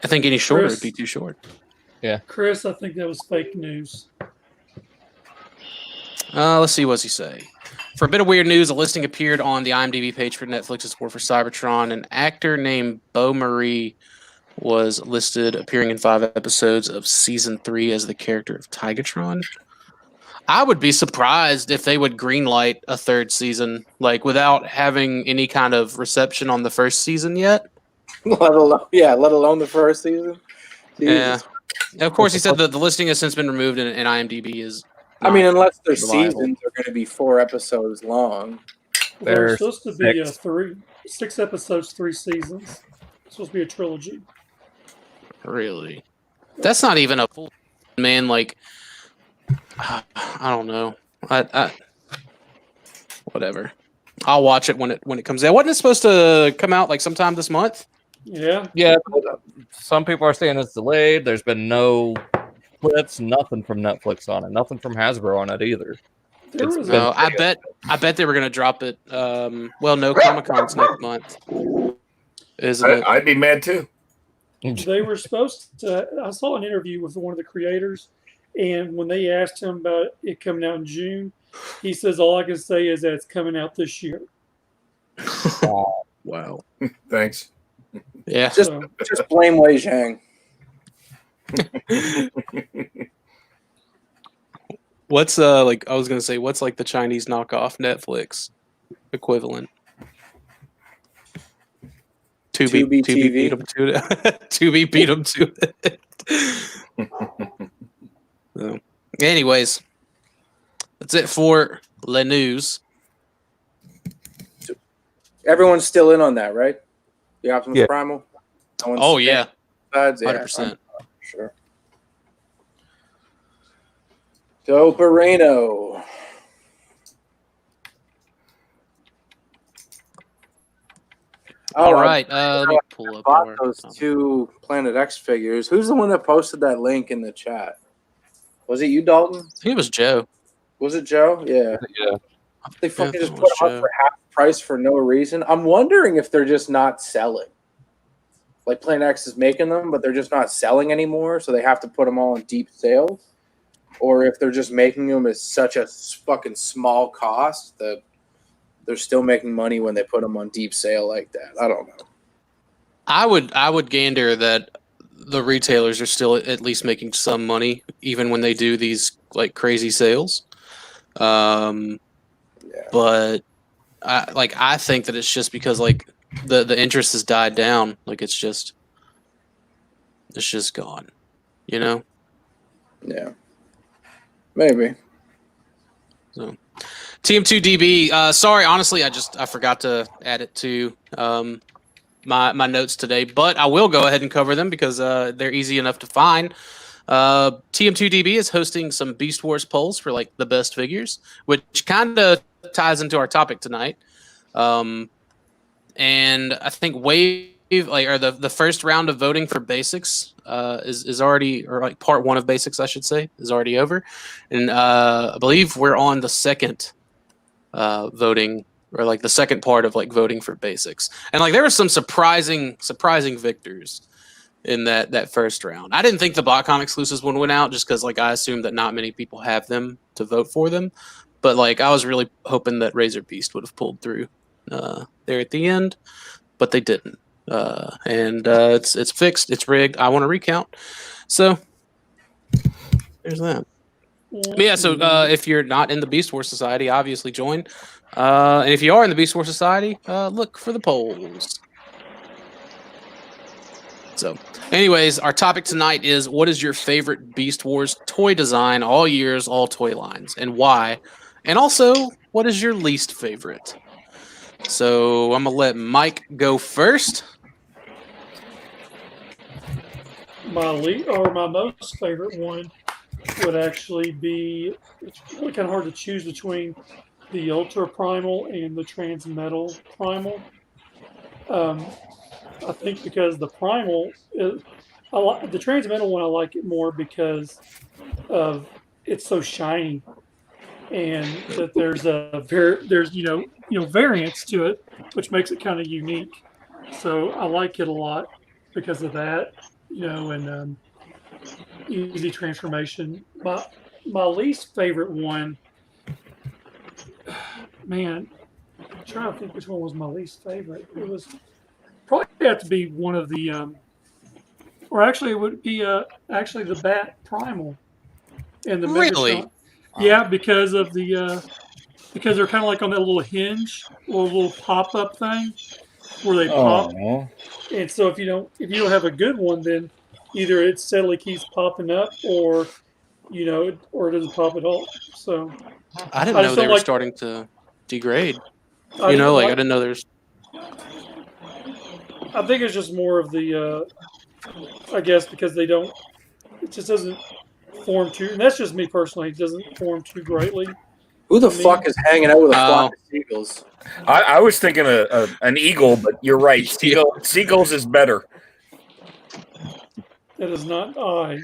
I think any shorter would be too short. Chris, I think that was fake news. Let's see, what's he say? For a bit of weird news, a listing appeared on the IMDb page for Netflix's War for Cybertron. An actor named Beau Marie was listed, appearing in 5 episodes of season 3 as the character of Tigatron. I would be surprised if they would greenlight a 3rd season, like without having any kind of reception on the 1st season yet. let alone the first season. Jesus. Yeah, Of course, he said that the listing has since been removed, and IMDb is. I mean, unless their reliable. seasons are going to be 4 episodes long. There's supposed to be 6 6 episodes, 3 seasons. It's supposed to be a trilogy. Really? That's not even a full man. Like, I don't know. I whatever. I'll watch it when it comes out. Wasn't it supposed to come out like sometime this month? Yeah. Yeah, some people are saying it's delayed. There's been no clips, nothing from Netflix on it, nothing from Hasbro on it either. No, I bet they were gonna drop it. Well, no, Comic-Con's next month, isn't it? I'd be mad too. They were supposed to. I saw an interview with one of the creators, and when they asked him about it coming out in June, he says, "All I can say is that it's coming out this year." Wow. Thanks. Yeah. Just blame Wei Zhang. What's like? I was gonna say, what's like the Chinese knockoff Netflix equivalent? Tubi beat 'em to it. Tubi beat 'em to it. So, anyways, that's it for Le News. Everyone's still in on that, right? The Optimus Primal? No one's Oh yeah, besides, 100%. Sure. Doperino. All right, let me pull up bought those 2 Planet X figures. Who's the one that posted that link in the chat? Was it you, Dalton? I think it was Joe. Was it Joe? Yeah. Yeah. They fucking Yeah, just it put was them Joe. up for half price for no reason. I'm wondering if they're just not selling. Like Planet X is making them, but they're just not selling anymore, so they have to put them all in deep sales. Or if they're just making them at such a fucking small cost that they're still making money when they put them on deep sale like that. I don't know. I would gander that the retailers are still at least making some money, even when they do these like crazy sales. Yeah. But I think that it's just because like the interest has died down. Like it's just gone. You know? Yeah. Maybe. So TM2DB, sorry, honestly, I forgot to add it to my notes today, but I will go ahead and cover them because they're easy enough to find. TM2DB is hosting some Beast Wars polls for like the best figures, which kind of ties into our topic tonight. And I think the first round of voting for basics is already, or like part 1 of basics, I should say, is already over, and I believe we're on the second voting, or like the second part of like voting for basics, and like there were some surprising victors in that first round. I didn't think the BotCon exclusives would win out just because like I assumed that not many people have them to vote for them, but like I was really hoping that Razor Beast would have pulled through there at the end, but they didn't. And it's fixed. It's rigged. I want to recount. So there's that. But yeah. So if you're not in the Beast Wars Society, obviously join. And if you are in the Beast Wars Society, look for the polls. So, anyways, our topic tonight is: what is your favorite Beast Wars toy design, all years, all toy lines, and why? And also, what is your least favorite? So I'm gonna let Mike go first. My most favorite one would actually be, it's really kind of hard to choose between the Ultra Primal and the Transmetal Primal. I think because the Primal, the Transmetal one, I like it more because of it's so shiny, and that there's variance to it, which makes it kind of unique. So I like it a lot because of that, and easy transformation. My least favorite one, man, I'm trying to think which one was my least favorite. It was probably have to be one of the, or actually it would be actually the Bat Primal and the Really? Megatron. Yeah, because of because they're kind of like on that little hinge, little pop-up thing where they pop. Oh, And so if you don't have a good one, then either it steadily keeps popping up, or or it doesn't pop at all. So I didn't I know just they don't were like. starting to degrade. I You know, didn't like I like. didn't know there's. I think it's just more of the. I guess because they don't. It just doesn't form too. And that's just me personally. It doesn't form too greatly. Who the I mean- fuck is hanging out with a flock of seagulls? I was thinking an eagle, but you're right. Seagulls is better. That is not I.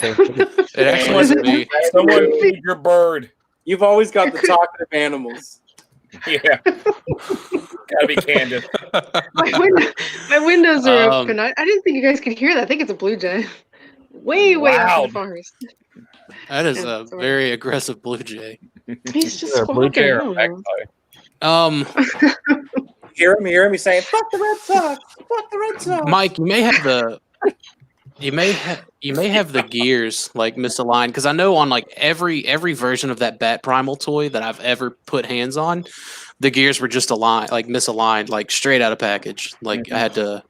It actually wasn't me. Someone feed your bird. You've always got the talkative animals. Yeah. Gotta be candid. My windows are Um, open. I didn't think you guys could hear that. I think it's a blue jay. Way out in Loud. the forest. That is Yeah, a sorry. very aggressive blue jay. He's just Either a blue jay or a squawking. magpie. Hear him He's saying, "Fuck the Red Sox! Fuck the Red Sox!" Mike, you may have the gears like misaligned, because I know on like every version of that Bat Primal toy that I've ever put hands on, the gears were just misaligned, like straight out of package. Like I had to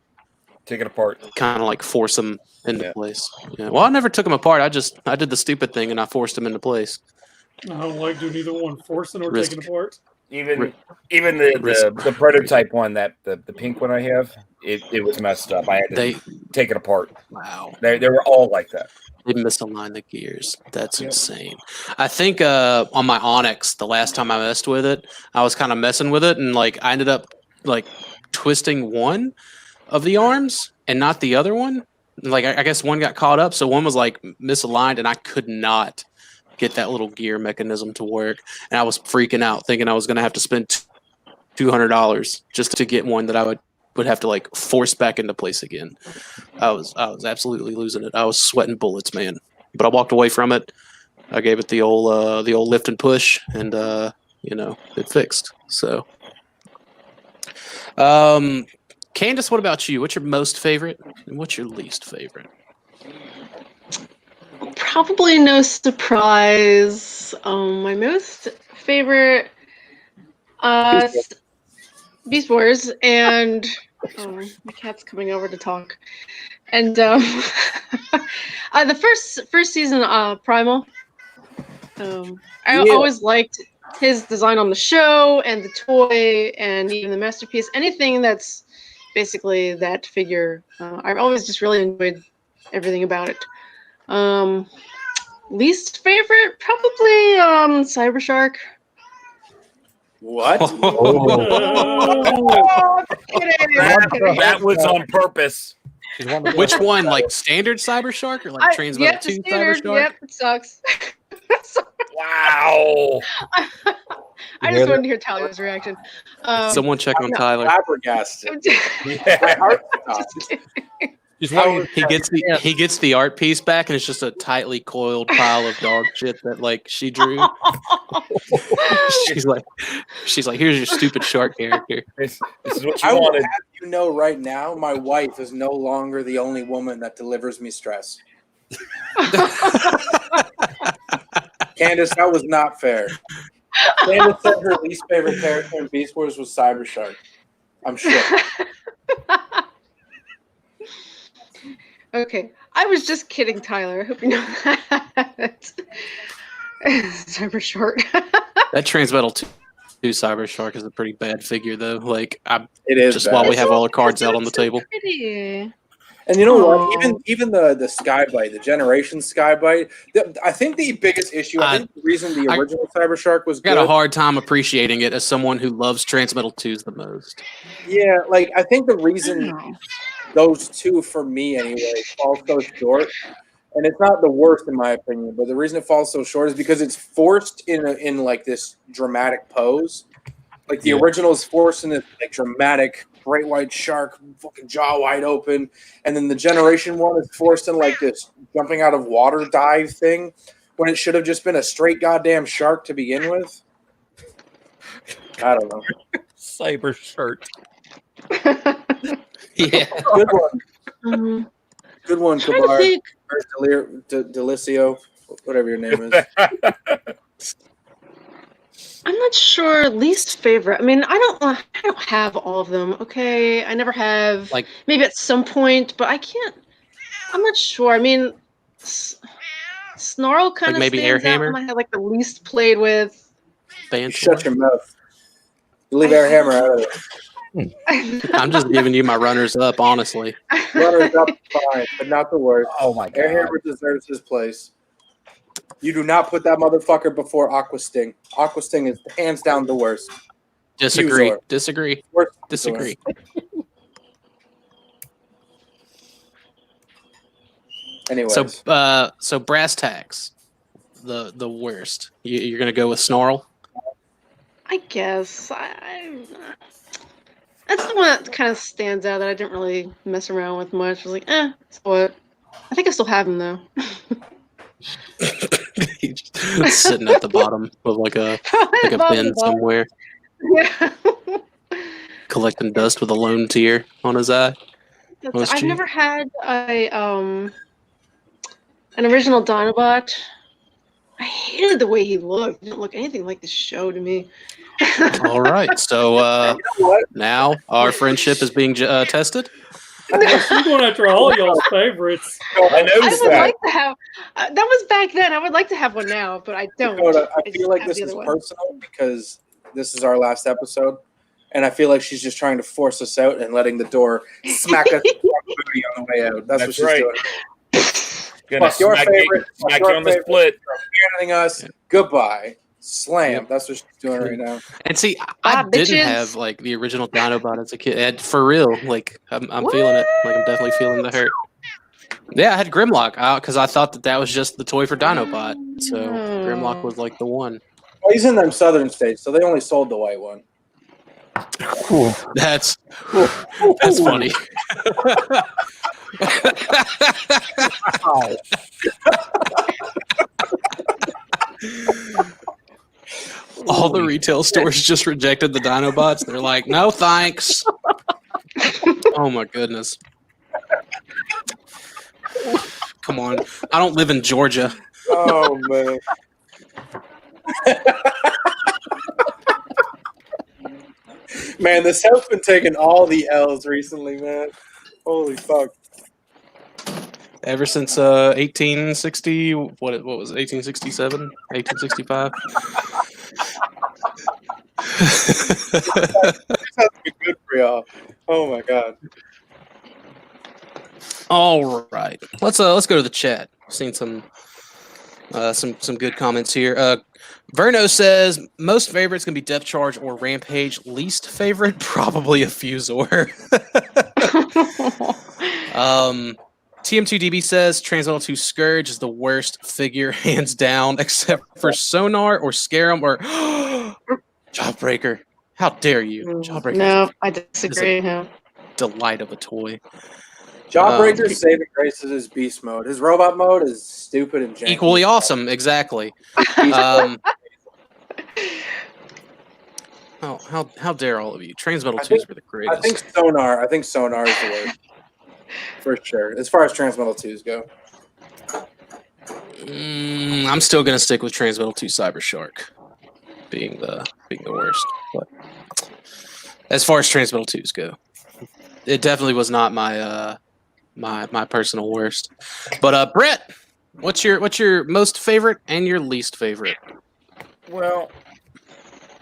Take it apart. kind of like force them into Yeah. place. Yeah. Well, I never took them apart. I did the stupid thing and I forced them into place. I don't like doing either one, forcing or Risk. taking apart. Even the prototype one, that the pink one I have, it was messed up. I had to They take it apart. wow. They were all like that. They misaligned the gears. That's Yep. insane. I think on my Onyx, the last time I messed with it, I was kind of messing with it, and like I ended up like twisting one of the arms and not the other one. Like I guess one got caught up, so one was like misaligned, and I could not get that little gear mechanism to work. And I was freaking out, thinking I was going to have to spend $200 just to get one that I would have to like force back into place again. I was absolutely losing it. I was sweating bullets, man. But I walked away from it. I gave it the old lift and push, and it fixed. So, Candace, what about you? What's your most favorite, and what's your least favorite? Probably no surprise. My most favorite Beast Wars, and my cat's coming over to talk. And the first season, Primal. I always liked his design on the show and the toy and even the masterpiece. Anything that's basically that figure. I've always just really enjoyed everything about it. Least favorite, probably Cybershark. What? That was on purpose. Which one, like standard Cybershark or like Transmetal Yep, 2 standard. Cybershark? Yep, it sucks. Wow. I just wanted to hear Tyler's reaction. Someone check on Tyler. Flabbergasted. Yeah. My heart Just stopped. kidding. Just want He gets the art piece back, and it's just a tightly coiled pile of dog shit that like she drew. she's like, here's your stupid shark character. This is what you I will wanted. have you know right now, my wife is no longer the only woman that delivers me stress. Candace, that was not fair. Candace said her least favorite character in Beast Wars was Cybershark. I'm sure. Okay, I was just kidding, Tyler. I hope you know that. Cybershark. That Transmetal 2 Cybershark is a pretty bad figure, though. Like, It is just bad. while we It's have so- all the cards out on the it's so table. Pretty. And you know Aw. what? Even the Skybite, the Generation Skybite, I think the biggest issue, I think the reason the original Cybershark was I got good, a hard time appreciating it as someone who loves Transmetal 2s the most. yeah, like I think the I reason don't know. those two, for me anyway, fall so short, and it's not the worst in my opinion, but the reason it falls so short is because it's forced in like this dramatic pose. Like the original is forced in this like dramatic great white shark, fucking jaw wide open, and then the Generation one is forced in like this jumping out of water dive thing when it should have just been a straight goddamn shark to begin with. I don't know. cyber shirt. Yeah. Good one. Mhm. Good one, I'm trying to Kabar. think. Or Delicio, whatever your name is. I'm not sure. Least favorite. I mean, I don't have all of them. Okay, I never have. Like Maybe at some point, but I can't. I'm not sure. I mean, Snarl kind of maybe stands out. Airhammer? I have like the least played with. Shut Bantor. your mouth. You leave Airhammer out of it. I'm just giving you my runners up, honestly. Runners up, fine, but not the worst. Oh my god. Airhammer deserves his place. You do not put that motherfucker before Aqua Sting. Aqua Sting is hands down the worst. Disagree. Fusor. Disagree. Worst Disagree. Anyways, So brass tacks, the worst. You're gonna go with Snarl. I guess that's the one that kind of stands out that I didn't really mess around with much. I was like, so what? I think I still have him though. He's just sitting at the bottom of like a bin somewhere, Yeah. collecting dust with a lone tear on his eye. I've never had an original Dinobot. I hated the way he looked. He didn't look anything like the show to me. All right, so you know what? now our friendship is being tested. She's going after all y'all's favorites. I I noticed would that. like to have. That was back then. I would like to have one now, but I don't. Dakota, I just feel like have this the is other one. personal because this is our last episode, and I feel like she's just trying to force us out and letting the door smack us on the way out. That's what she's right. doing. Gonna Fuck your smack favorite. You, smack Fuck you your on the favorite. split. Abandoning us. Goodbye. Slam. Yep. That's what she's doing right now. And see, I Bye, didn't bitches. have like the original Dinobot as a kid. For real, like I'm feeling it. Like I'm definitely feeling the hurt. Yeah, I had Grimlock out because I thought that was just the toy for Dinobot. So Grimlock was like the one. Well, he's in them southern states, so they only sold the white one. That's funny. All the retail stores just rejected the Dinobots. They're like, no thanks. Oh my goodness. Come on. I don't live in Georgia. Oh man. Man, this house been taking all the L's recently, man. Holy fuck. Ever since 1860, what was it, 1867? 1865? This has been good for y'all. Oh my god. All right. Let's go to the chat. I've seen some good comments here. Verno says most favorites gonna be Depth Charge or Rampage. Least favorite probably a Fusor. TM2DB says Transmetal 2 Scourge is the worst figure hands down, except for Sonar or Scarum or Jawbreaker. How dare you? Jawbreaker No, I disagree. is No. delight of a toy. Jawbreaker's saving grace is his beast mode. His robot mode is stupid and janky. Equally awesome, exactly. How dare all of you? Transmetal 2s were the greatest. I think Sonar is the worst. For sure. As far as Transmetal 2s go. I'm still gonna stick with Transmetal 2 Cybershark being the worst. But as far as Transmetal 2s go, it definitely was not my my personal worst. But Brett, what's your most favorite and your least favorite? Well,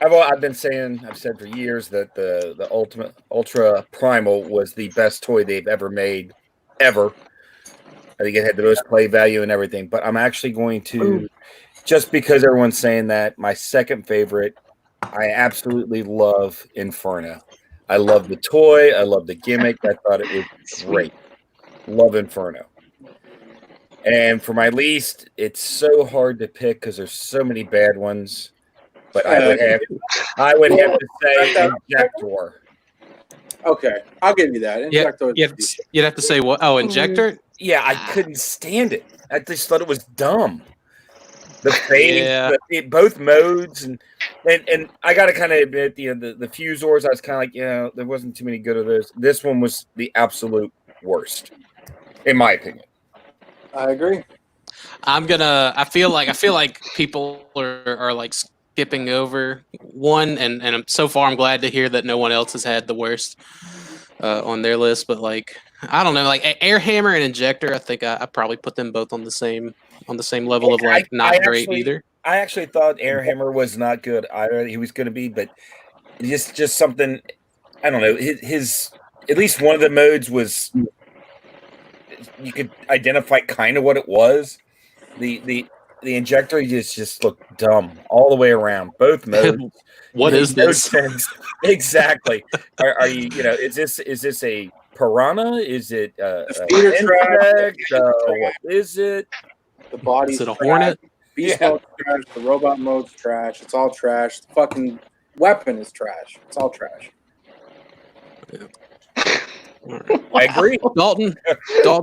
I've said for years that the Ultra Primal was the best toy they've ever made, ever. I think it had the most play value and everything. But I'm actually going to, just because everyone's saying that, my second favorite, I absolutely love Inferno. I love the toy. I love the gimmick. I thought it was great. Love Inferno. And for my least, it's so hard to pick because there's so many bad ones. But I would have to say Injector. Okay, I'll give you that. Injector. You'd have to say what? Oh, Injector. Yeah, I couldn't stand it. I just thought it was dumb. The phase, both modes, and I got to kind of admit, the Fusors, I was kind of like, there wasn't too many good of those. This one was the absolute worst, in my opinion. I agree. I feel like people are like skipping over one, and so far I'm glad to hear that no one else has had the worst on their list. But like, I don't know, like Air Hammer and Injector, I think I probably put them both on the same level of like not great either. I actually thought Air Hammer was not good either. He was going to be, but just something. I don't know. His at least one of the modes was you could identify kind of what it was. The Injector just looked dumb all the way around. Both modes. What is this? Sense. Exactly. Are you? Is this a piranha? Is it feeder insect? What is it? The body's Is it a trash. hornet? Beast mode's trash. The robot mode's trash. It's all trash. The fucking weapon is trash. It's all trash. I agree. Dalton,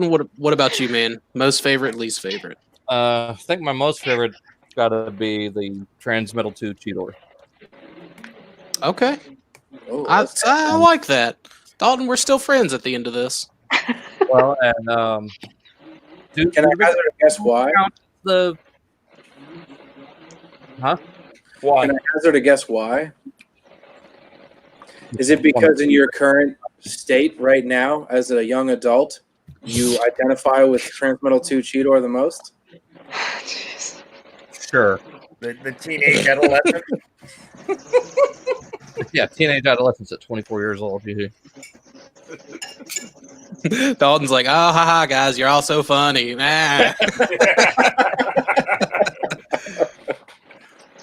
what about you, man? Most favorite, least favorite? I think my most favorite got to be the Transmetal 2 Cheetor. Okay, Oh, I like that. Dalton, we're still friends at the end of this. Well, and can I hazard a guess why? the Why? Can I hazard a guess why? Is it because in your current state right now, as a young adult, you identify with Transmetal 2 Cheetor the most? Jeez. Sure. The teenage adolescent. Yeah, teenage adolescents at 24 years old. Dalton's like, oh, haha, guys, you're all so funny. Nah.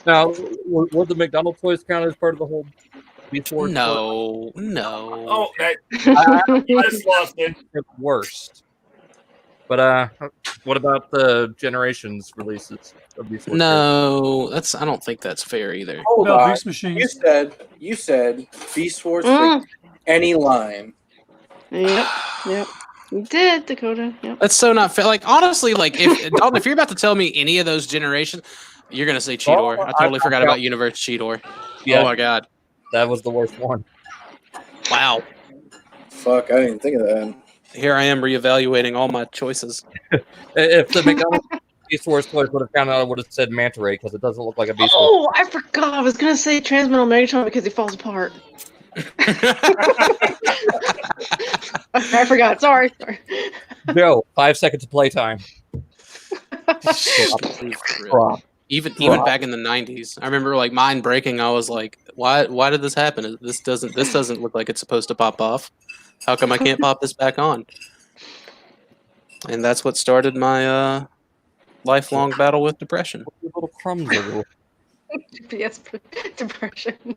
Now, would the McDonald's toys count as part of the whole Beast Wars? No. Oh, I just lost it. It's worst. But what about the Generations releases of Beast Wars? No, I don't think that's fair either. Hold About on. Beast Machines. You said Beast Wars for any line. Yep. You did, Dakota. Yep. That's so not fair. Like, honestly, like, Dalton, if you're about to tell me any of those generations, you're going to say Cheetor. I totally forgot about Universe Cheetor. Yeah. Oh, my God. That was the worst one. Wow. Fuck, I didn't think of that. Here I am reevaluating all my choices. If the McDonald's Beast Wars toys would have counted, I would have said Manta Ray because it doesn't look like a Beast Wars. Oh, I forgot. I was gonna say Transmetal Megatron because he falls apart. I forgot. Sorry. No, 5 seconds of playtime. Even back in the 90s, I remember like mine breaking. I was like, why did this happen? This doesn't look like it's supposed to pop off. How come I can't pop this back on? And that's what started my lifelong battle with depression. Little crumbs everywhere. Yes, depression.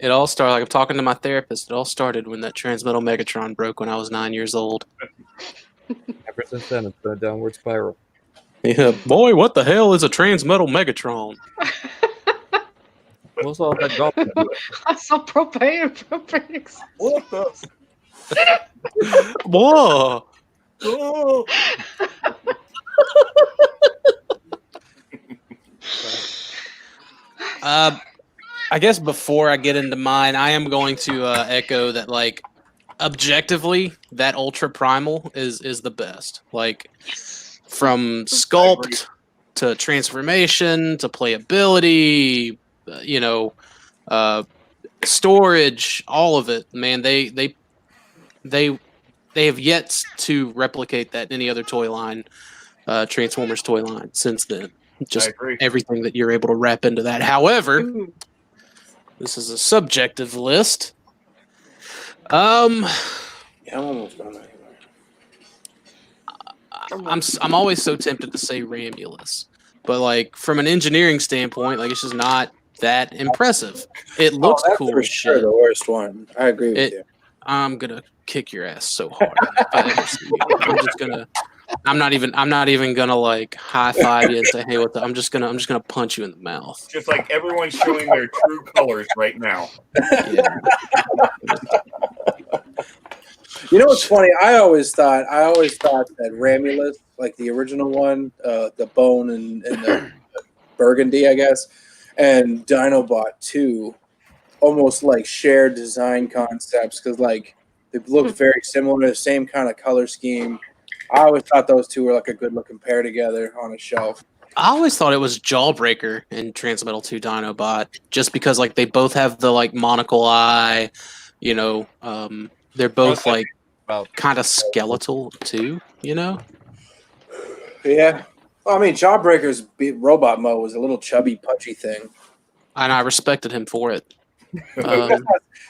It all started, like I'm talking to my therapist, it all started when that Transmetal Megatron broke when I was 9 years old. Ever since then, it's been a downward spiral. Yeah, boy, what the hell is a Transmetal Megatron? What's all that golf? I saw propane. What the? Whoa! Oh. I guess before I get into mine, I am going to echo that, like, objectively, that Ultra Primal is the best. Like, from sculpt to transformation to playability, storage, all of it. Man, they have yet to replicate that in any other toy line, Transformers toy line since then. Just everything that you're able to wrap into that. However, this is a subjective list. Yeah, I'm almost done. I'm always so tempted to say Ramulus, but like from an engineering standpoint, like it's just not that impressive. It looks that's cool for as sure shit. the worst one. I agree with you. I'm gonna kick your ass so hard. I'm not even gonna like high five you and say, "Hey, I'm just gonna punch you in the mouth." Just like everyone's showing their true colors right now. Yeah. You know what's funny? I always thought that Ramulus, like the original one, the bone and the burgundy, I guess, and Dinobot 2 almost like shared design concepts because like they look very similar, the same kind of color scheme. I always thought those two were like a good looking pair together on a shelf. I always thought it was Jawbreaker in Transmetal 2 Dinobot, just because like they both have the like monocle eye, you know. They're both Okay. like About kind of skeletal too, you know. Yeah. Well, I mean, Jawbreaker's robot mode was a little chubby, punchy thing. And I respected him for it. Um,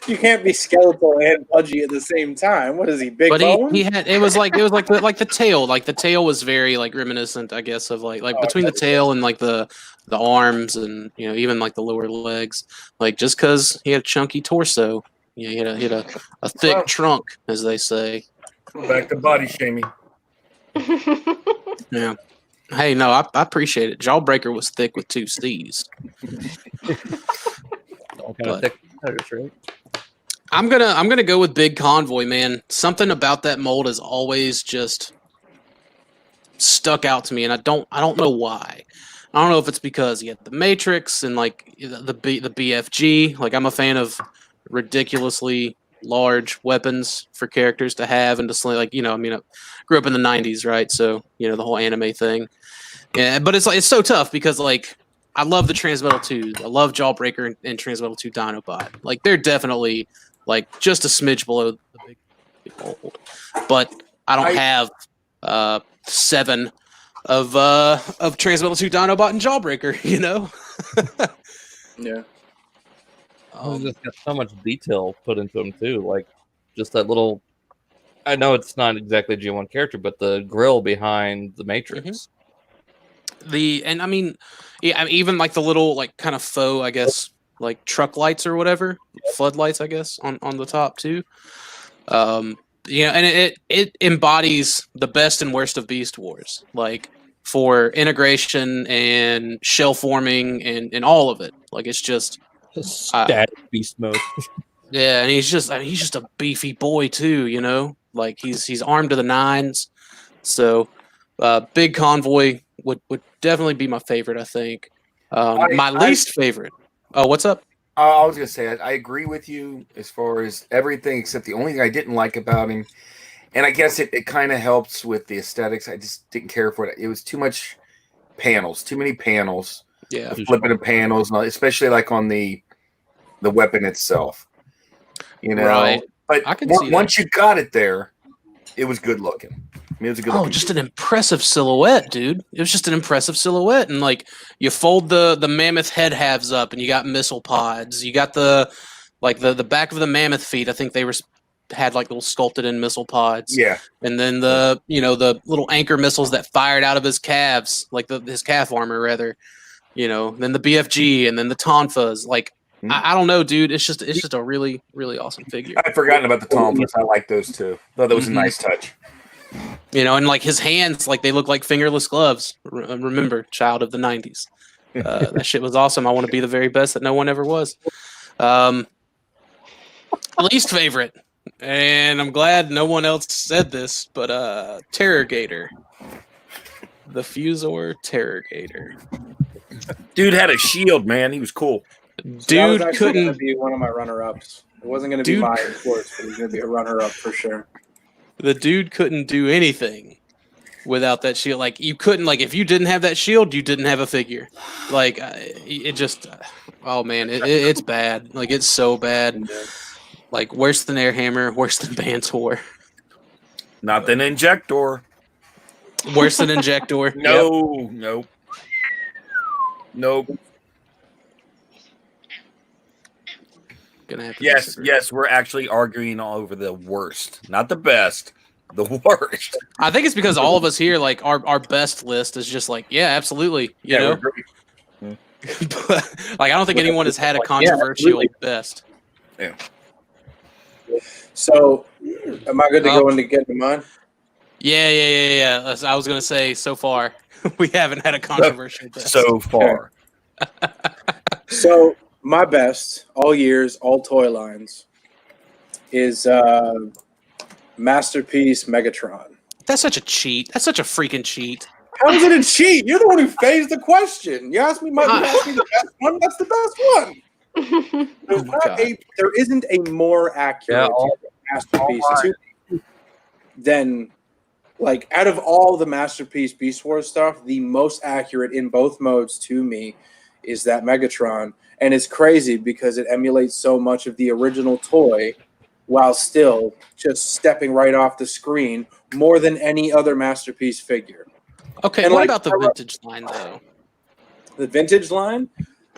You can't be skeletal and pudgy at the same time. What is he, big but bone? he had it was like the tail. Like the tail was very like reminiscent, I guess, of like between the tail and like the arms and you know even like the lower legs. Like just because he had a chunky torso, you know, he had a thick trunk, as they say. Back to body shaming. Yeah. Hey, no, I appreciate it. Jawbreaker was thick with 2 C's. all kind of thick competitors, right? I'm gonna go with Big Convoy, man. Something about that mold has always just stuck out to me, and I don't know why. I don't know if it's because you have the Matrix and like the BFG. Like I'm a fan of ridiculously large weapons for characters to have and to slay. Like you know, I mean, I grew up in the '90s, right? So you know the whole anime thing. Yeah, but it's so tough because like I love the Transmetal 2. I love Jawbreaker and Transmetal 2 Dinobot. Like they're definitely like just a smidge below the big mold. But I don't have 7 of Transmetal 2 Dinobot and Jawbreaker, you know? Yeah. Just got so much detail put into him too, like just that little. I know it's not exactly a G1 character, but the grill behind the Matrix. And I mean, yeah, I mean, even like the little like kind of faux, I guess, like truck lights or whatever, floodlights, I guess, on the top too. Yeah, and it embodies the best and worst of Beast Wars, like for integration and shell forming and all of it. Like it's just Static beast mode. yeah, and he's just a beefy boy too, you know. Like he's armed to the nines. So Big Convoy would definitely be my favorite, I think. My least favorite. Oh, what's up? I was gonna say I agree with you as far as everything except the only thing I didn't like about him, and I guess it kind of helps with the aesthetics. I just didn't care for it. It was too much panels, too many panels. Yeah, Flipping the panels, especially like on the weapon itself. You know, right. But I can see once you got it there, it was good looking. I mean, it was a good. Oh, just an impressive silhouette, dude. It was just an impressive silhouette, and like you fold the mammoth head halves up, and you got missile pods. You got the back of the mammoth feet. I think they had like little sculpted in missile pods. Yeah, and then the little anchor missiles that fired out of his calves, like his calf armor rather. You know, then the BFG, and then the Tonfas. Like I don't know, dude. It's just a really really awesome figure. I'd forgotten about the Tonfas. I like those too. Thought that was a nice touch. You know, and like his hands, like they look like fingerless gloves. Remember, child of the '90s. That shit was awesome. I want to be the very best that no one ever was. Least favorite, and I'm glad no one else said this, but Terrorgator, the Fusor Terrorgator. Dude had a shield, man. He was cool. Dude That was couldn't gonna be one of my runner-ups. It wasn't going to be mine, of course, but it was going to be a runner-up for sure. The dude couldn't do anything without that shield. Like you couldn't, like if you didn't have that shield, you didn't have a figure. Like it just, oh man, it's bad. Like it's so bad. Like worse than Airhammer, worse than Bantor, Not than Injector. worse than Injector. No, nope. Gonna have to disagree. Yes, we're actually arguing all over the worst, not the best, the worst. I think it's because all of us here, like our best list is just like, yeah, absolutely, you know. But, like I don't think anyone has had a controversial best. Yeah. So, am I good to go into getting mine? Yeah. I was gonna say so far we haven't had a controversial best. So far. So, my best, all years, all toy lines, is Masterpiece Megatron. That's such a cheat. That's such a freaking cheat. How is it a cheat? You're the one who phased the question. You asked me, you asked me the best one. That's the best one. There isn't a more accurate masterpiece than like out of all the Masterpiece Beast Wars stuff, the most accurate in both modes to me is that Megatron. And it's crazy because it emulates so much of the original toy while still just stepping right off the screen more than any other Masterpiece figure. Okay, And what like, about the vintage line though? The vintage line?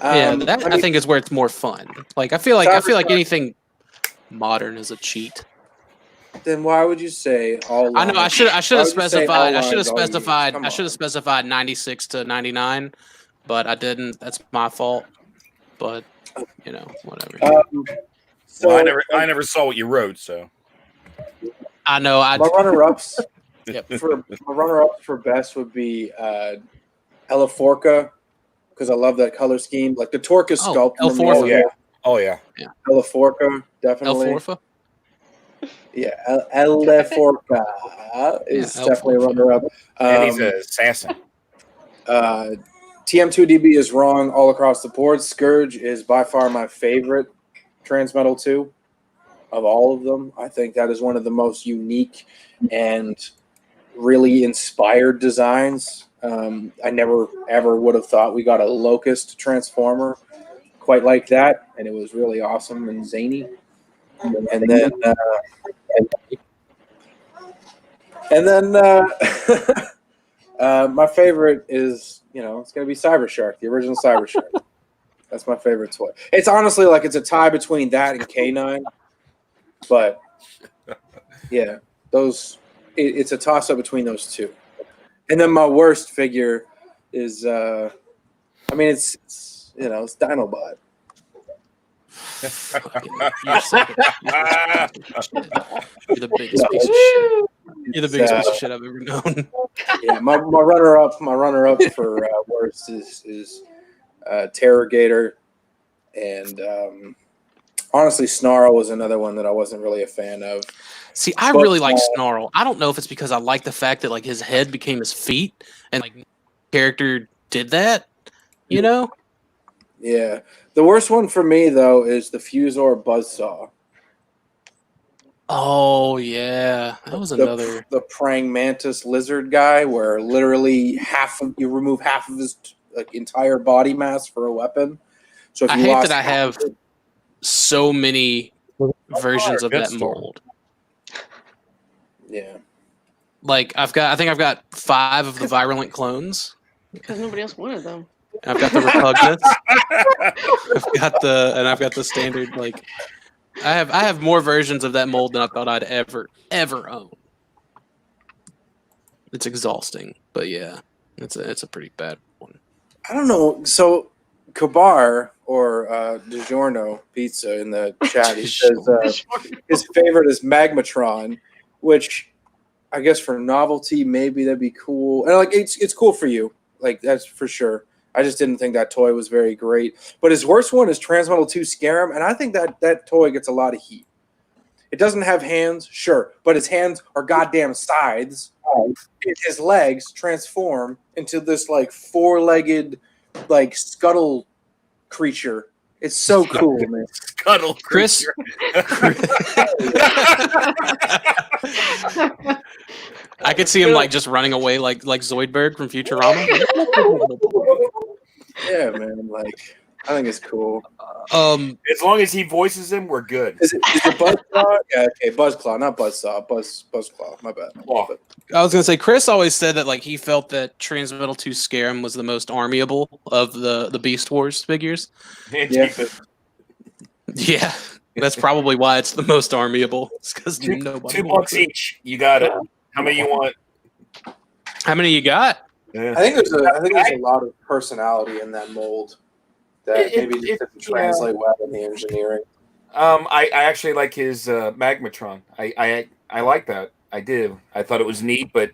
Yeah, that I think is where it's more fun. Like I feel like Cybercast- anything modern is a cheat. Then why would you say all? I know I should have Why would you say all specified. I should have lines, all years? specified. Come I should have on. specified 96 to 99, but I didn't. That's my fault. But you know, whatever. So Well, I never saw what you wrote, so I know. my runner-ups Yep. for best would be Eleforca, because I love that color scheme. Like the Torque is Oh, sculpt. from Eleforca. the- oh yeah. Eleforca, definitely. Elforfa. Yeah, Eleforca is Yeah, definitely a Eleforca. runner-up. And he's an assassin. TM2DB is wrong all across the board. Scourge is by far my favorite Transmetal 2 of all of them. I think that is one of the most unique and really inspired designs. I never ever would have thought we got a Locust Transformer quite like that, and it was really awesome and zany. And then my favorite is, it's going to be Cybershark, the original Cybershark. That's my favorite toy. It's honestly like it's a tie between that and K9. But, yeah, it's a toss-up between those two. And then my worst figure is, it's Dinobot. You're the biggest piece of shit. You're the biggest piece of shit I've ever known. Yeah, my runner-up for worst is Terrorgator, and honestly, Snarl was another one that I wasn't really a fan of. See, I really like Snarl. I don't know if it's because I like the fact that like his head became his feet, and like character did that. Yeah, the worst one for me though is the Fusor Buzzsaw. Oh yeah, that was another. The praying mantis lizard guy, where literally you remove half of his entire body mass for a weapon. So if I you hate lost that I have so many versions of Good that story. mold. Yeah. Like I think I've got 5 of the virulent clones. Because nobody else wanted them. And I've got the repugnance. I've got the standard. Like I have more versions of that mold than I thought I'd ever own. It's exhausting, but yeah, it's a pretty bad one. I don't know. So Kabar or DiGiorno Pizza in the chat, he says his favorite is Magmatron, which I guess for novelty maybe that'd be cool. And like it's cool for you, like that's for sure. I just didn't think that toy was very great. But his worst one is Transmetal 2 Scarum, and I think that toy gets a lot of heat. It doesn't have hands, sure, but his hands are goddamn scythes. His legs transform into this like 4-legged like scuttle creature. It's so cool, man. Scuttle Chris, I could see him like just running away like Zoidberg from Futurama. Yeah, man. Like I think it's cool. As long as he voices him, we're good. Is it Buzzclaw? Yeah, okay, Buzzclaw, not Buzzsaw. Buzzclaw. My bad. Oh. I was gonna say Chris always said that like he felt that Transmetal 2 Scarum was the most armyable of the Beast Wars figures. Yeah. Yeah, that's probably why it's the most armyable. It's because $2 nobody bucks wants it. each. You got it. How many you want? How many you got? Yeah. I think there's a lot of personality in that mold that maybe just doesn't translate well in the engineering. I actually like his Magmatron. I like that. I do. I thought it was neat, but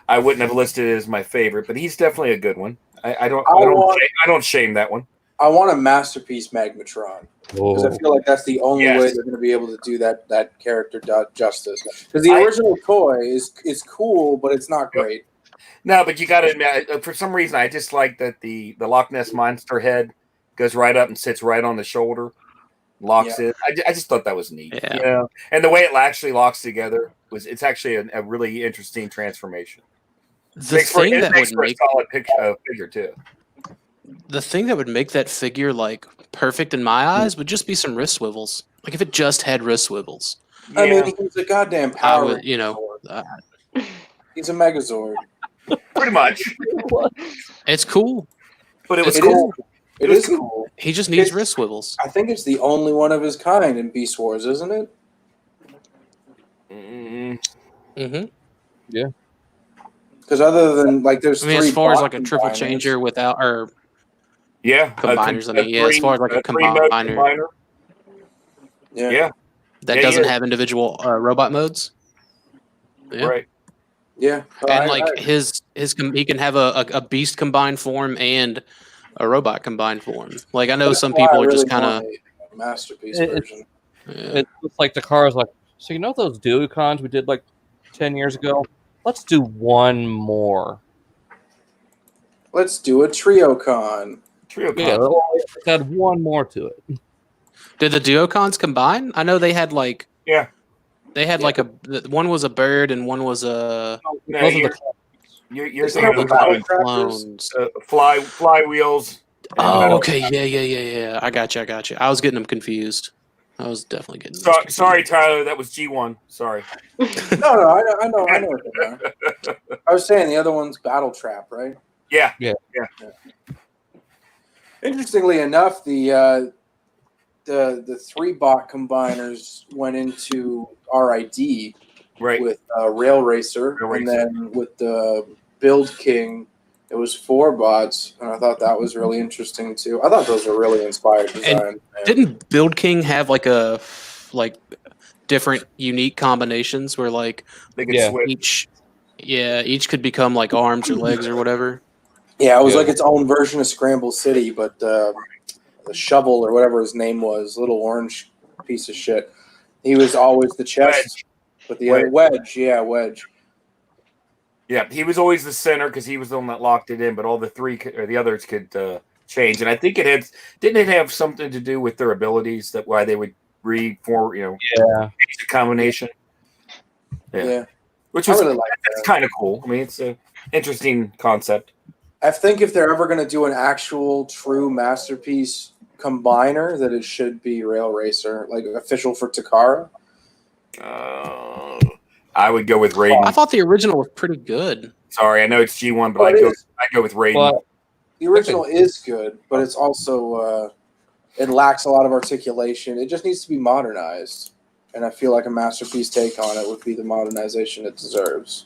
I wouldn't have listed it as my favorite. But he's definitely a good one. I don't shame that one. I want a Masterpiece Magmatron because I feel like that's the only way they're going to be able to do that character justice. Because the original toy is cool, but it's not great. No, but you got to admit, for some reason, I just like that the Loch Ness Monster head goes right up and sits right on the shoulder. locks it. I just thought that was neat. Yeah. You know? And the way it actually locks together it's actually a really interesting transformation. The thing that would for a make solid figure too. the thing that would make that figure like perfect in my eyes would just be some wrist swivels. Like if it just had wrist swivels. Yeah. I mean, he's a goddamn I power. would, you know, He's a Megazord. pretty much. it's cool. But it was It cool. It is cool. He just needs It's- wrist swivels. I think it's the only one of his kind in Beast Wars, isn't it? Mm-hmm. Because other than like, there's I mean, three as far as bot like a triple combiners. changer without or Yeah. combiners, I mean, yeah, as far as like a three-mode combiner. Yeah. that Yeah, doesn't yeah. have individual robot modes. Yeah. Right. Yeah. And like he can have a beast combined form and a robot combined form. Like I know some people are just kind of masterpiece It- version. It's like the car is like, so you know those Duocons we did like 10 years ago? Let's do one more. Let's do a TrioCon. Trio Yeah, con. let's add one more to it. Did the Duocons combine? I know they had like Yeah. they had like one was a bird and one was a No, Those are you're, the you're Is thinking there of a battle the crafters? clones. fly wheels. Oh, okay, yeah. I got you. I was getting them confused. I was definitely getting. those confused. Sorry, Tyler. That was G1. Sorry. No, I know what they are. I was saying the other one's Battle Trap, right? Yeah. Interestingly enough, the three bot combiners went into RID Right. with Rail Racer, Rail and Racer. then with the Build King, it was 4 bots, and I thought that was really interesting too. I thought those were really inspired design. Didn't Build King have like different unique combinations where like They could Yeah. switch. each could become like arms or legs or whatever. Yeah, it was Yeah. like its own version of Scramble City, but the shovel or whatever his name was, little orange piece of shit. He was always the chest, but the other Wedge. Yeah, he was always the center because he was the one that locked it in, but all the the others could change. And I think didn't it have something to do with their abilities that why they would reform, Yeah. change the combination? Yeah. Which I was really like that's that. kind of cool. I mean, it's an interesting concept. I think if they're ever going to do an actual true masterpiece combiner, that it should be Rail Racer, like official for Takara. I would go with Raiden. I thought the original was pretty good. Sorry, I know it's G1, but Well, it is. I'd go with Raiden. But The original is good, but it's also it lacks a lot of articulation. It just needs to be modernized, and I feel like a masterpiece take on it would be the modernization it deserves.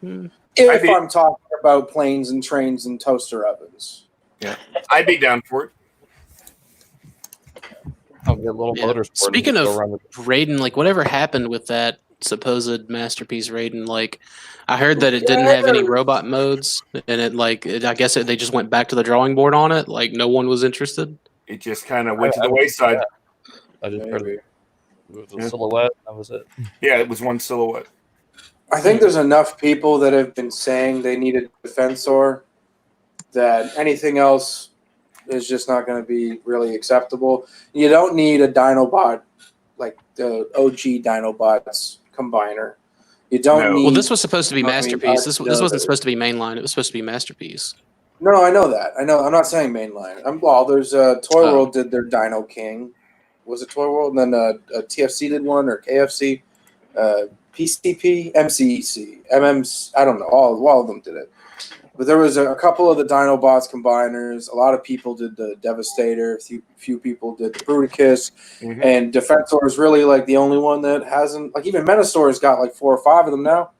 If I'm talking about planes and trains and toaster ovens. I'd be down for it. I'll get a little Yeah. motorsport. Speaking and of go around the- Raiden, like whatever happened with that supposed masterpiece Raiden, like I heard that it didn't have any robot modes, and I guess they just went back to the drawing board on it. Like no one was interested. It just kind of went to the wayside. I just heard Maybe. it was a silhouette. That was it. Yeah, it was one silhouette. I think there's enough people that have been saying they need a Defensor that anything else is just not going to be really acceptable. You don't need a Dinobot like the OG Dinobots combiner. You don't No. need. Well, this was supposed to be I mean, masterpiece. This I wasn't know supposed to be mainline. It was supposed to be masterpiece. No, I know that. I know. I'm not saying mainline. There's Toy World did their Dino King. Was it Toy World? And then TFC did one, or KFC, PCP, MCEC, MMs. I don't know. All of them did it. But there was a couple of the Dinobots combiners. A lot of people did the Devastator. A few people did the Bruticus. Mhm. And Defensor is really like the only one that hasn't. Like even Menosaur's got like 4 or 5 of them now.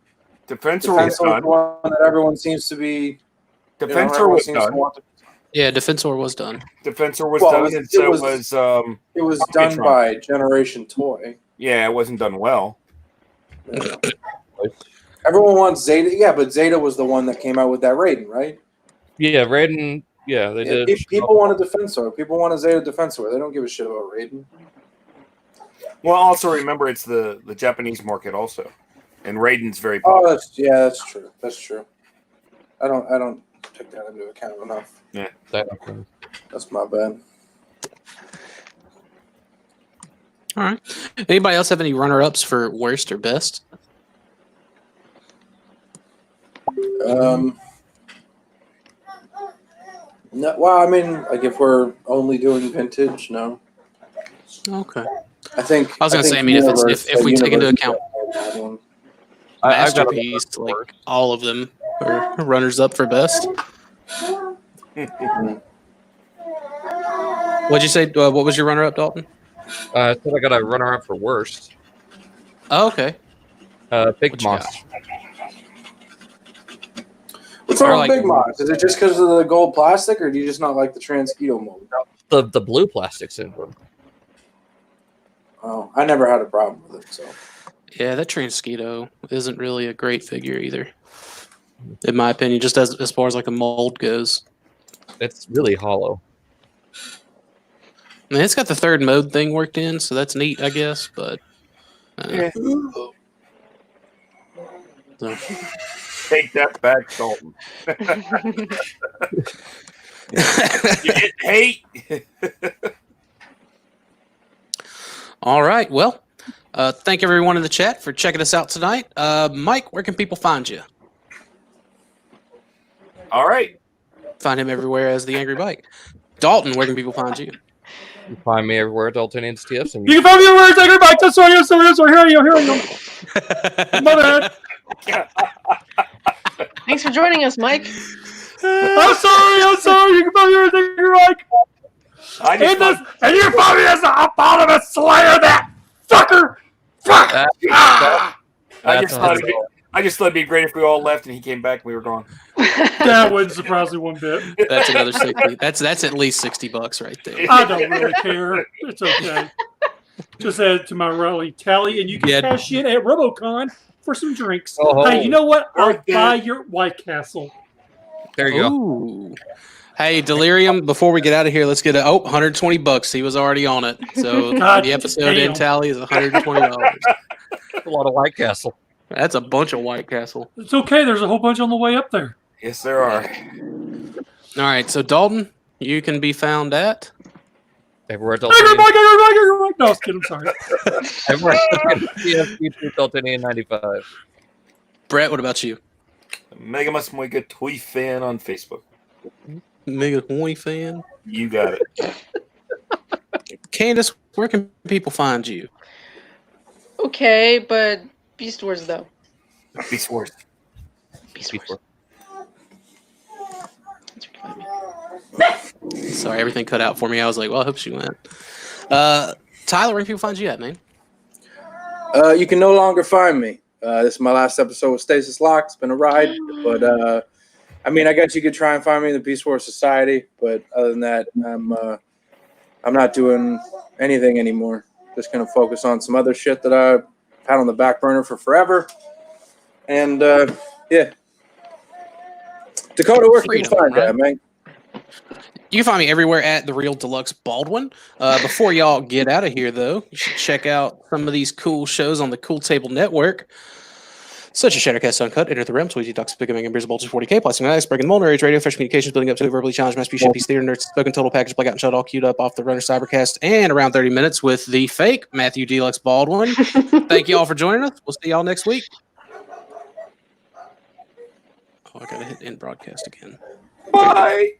Defensor was Defensor is the done. one that everyone seems to be. Defensor was done. Yeah, Defensor was done. Defensor was Well, done, it and was- so it was- was It was Pocket done Tron. by Generation Toy. yeah, it wasn't done well. Everyone wants Zeta. Yeah, but Zeta was the one that came out with that Raiden, right? Yeah, Raiden. Yeah, they Yeah, did. people want a Defensor. People want a Zeta Defensor. They don't give a shit about Raiden. Well, also remember it's the Japanese market also, and Raiden's very Oh, popular. that's true. That's true. I don't take that into account enough. That- That's my bad. All right. Anybody else have any runner-ups for worst or best? No, well, I mean, like if we're only doing vintage, no. Okay. I think I was gonna say, I mean, if we take into account Masterpiece, like all of them are runners up for best. What'd you say? What was your runner-up, Dalton? I said I got a runner-up for worst. Oh, okay. Big Moss. What's wrong with Big Moss? Is it just because of the gold plastic, or do you just not like the Transketo mold? The blue plastic syndrome. Oh, I never had a problem with it. So Yeah, that Transketo isn't really a great figure either, in my opinion. Just as far as like a mold goes, it's really hollow. I mean, it's got the third mode thing worked in, so that's neat, I guess. But So. Take that back, Dalton. You get hate. All right. Well, thank everyone in the chat for checking us out tonight. Mike, where can people find you? All right. Find him everywhere as the Angry Bike. Dalton, where can people find you? You can find me everywhere, Dalton NSTS. And You can find me everywhere as Angry Bike. That's right. Here I am. My bad. Thanks for joining us, Mike. I'm sorry. You can find me everywhere as Angry Bike. And you find me as the eponymous slayer, that fucker. Fuck. I just thought it'd be great if we all left and he came back and we were gone. That wouldn't surprise me one bit. That's another 60. That's at least $60 right there. I don't really care. It's okay. Just add it to my rally tally, and you can cash in at Robocon for some drinks. Oh. Hey, you know what? I'll buy your White Castle. There you go. Hey, Delirium, before we get out of here, let's get $120. He was already on it. So the episode in tally is $120. A lot of White Castle. That's a bunch of White Castle. It's okay. There's a whole bunch on the way up there. Yes, there are. All right. So, Dalton, you can be found at everywhere. Dalton. No, I was kidding. I'm sorry. Everywhere. YouTube Dalton 95. Brett, what about you? Mega Mas Moiga Toy Fan on Facebook. Mega Toy Fan? You got it. Candace, where can people find you? Okay, but Beast Wars, though. Beast Wars. Sorry, everything cut out for me. I was like, well, I hope she went. Tyler, where can people find you at, man? You can no longer find me. This is my last episode with Stasis Locked. It's been a ride, but I mean, I guess you could try and find me in the Beast Wars Society, but other than that, I'm not doing anything anymore. Just gonna focus on some other shit that I've had on the back burner for forever. And yeah, Dakota, where can you find that, man? You can find me everywhere at The Real Deluxe Baldwin. Before y'all get out of here, though, you should check out some of these cool shows on the Cool Table Network, such as Shattercast, Uncut, Enter the Realm, Detox, Figga Bangin, Beers of Bulges, 40K, Plastic Ice, Breaking the Mold, Rage Radio, Fresh Communications, Building Up to a Verbally Challenged Masterpiece, Shitpiece, Theater Nerds, Spoken Total Package, Blackout Shout, all queued up off the Runner Cybercast, and around 30 minutes with the fake Matthew Deluxe Baldwin. Thank you all for joining us. We'll see y'all next week. Oh, I gotta hit end broadcast again. Bye.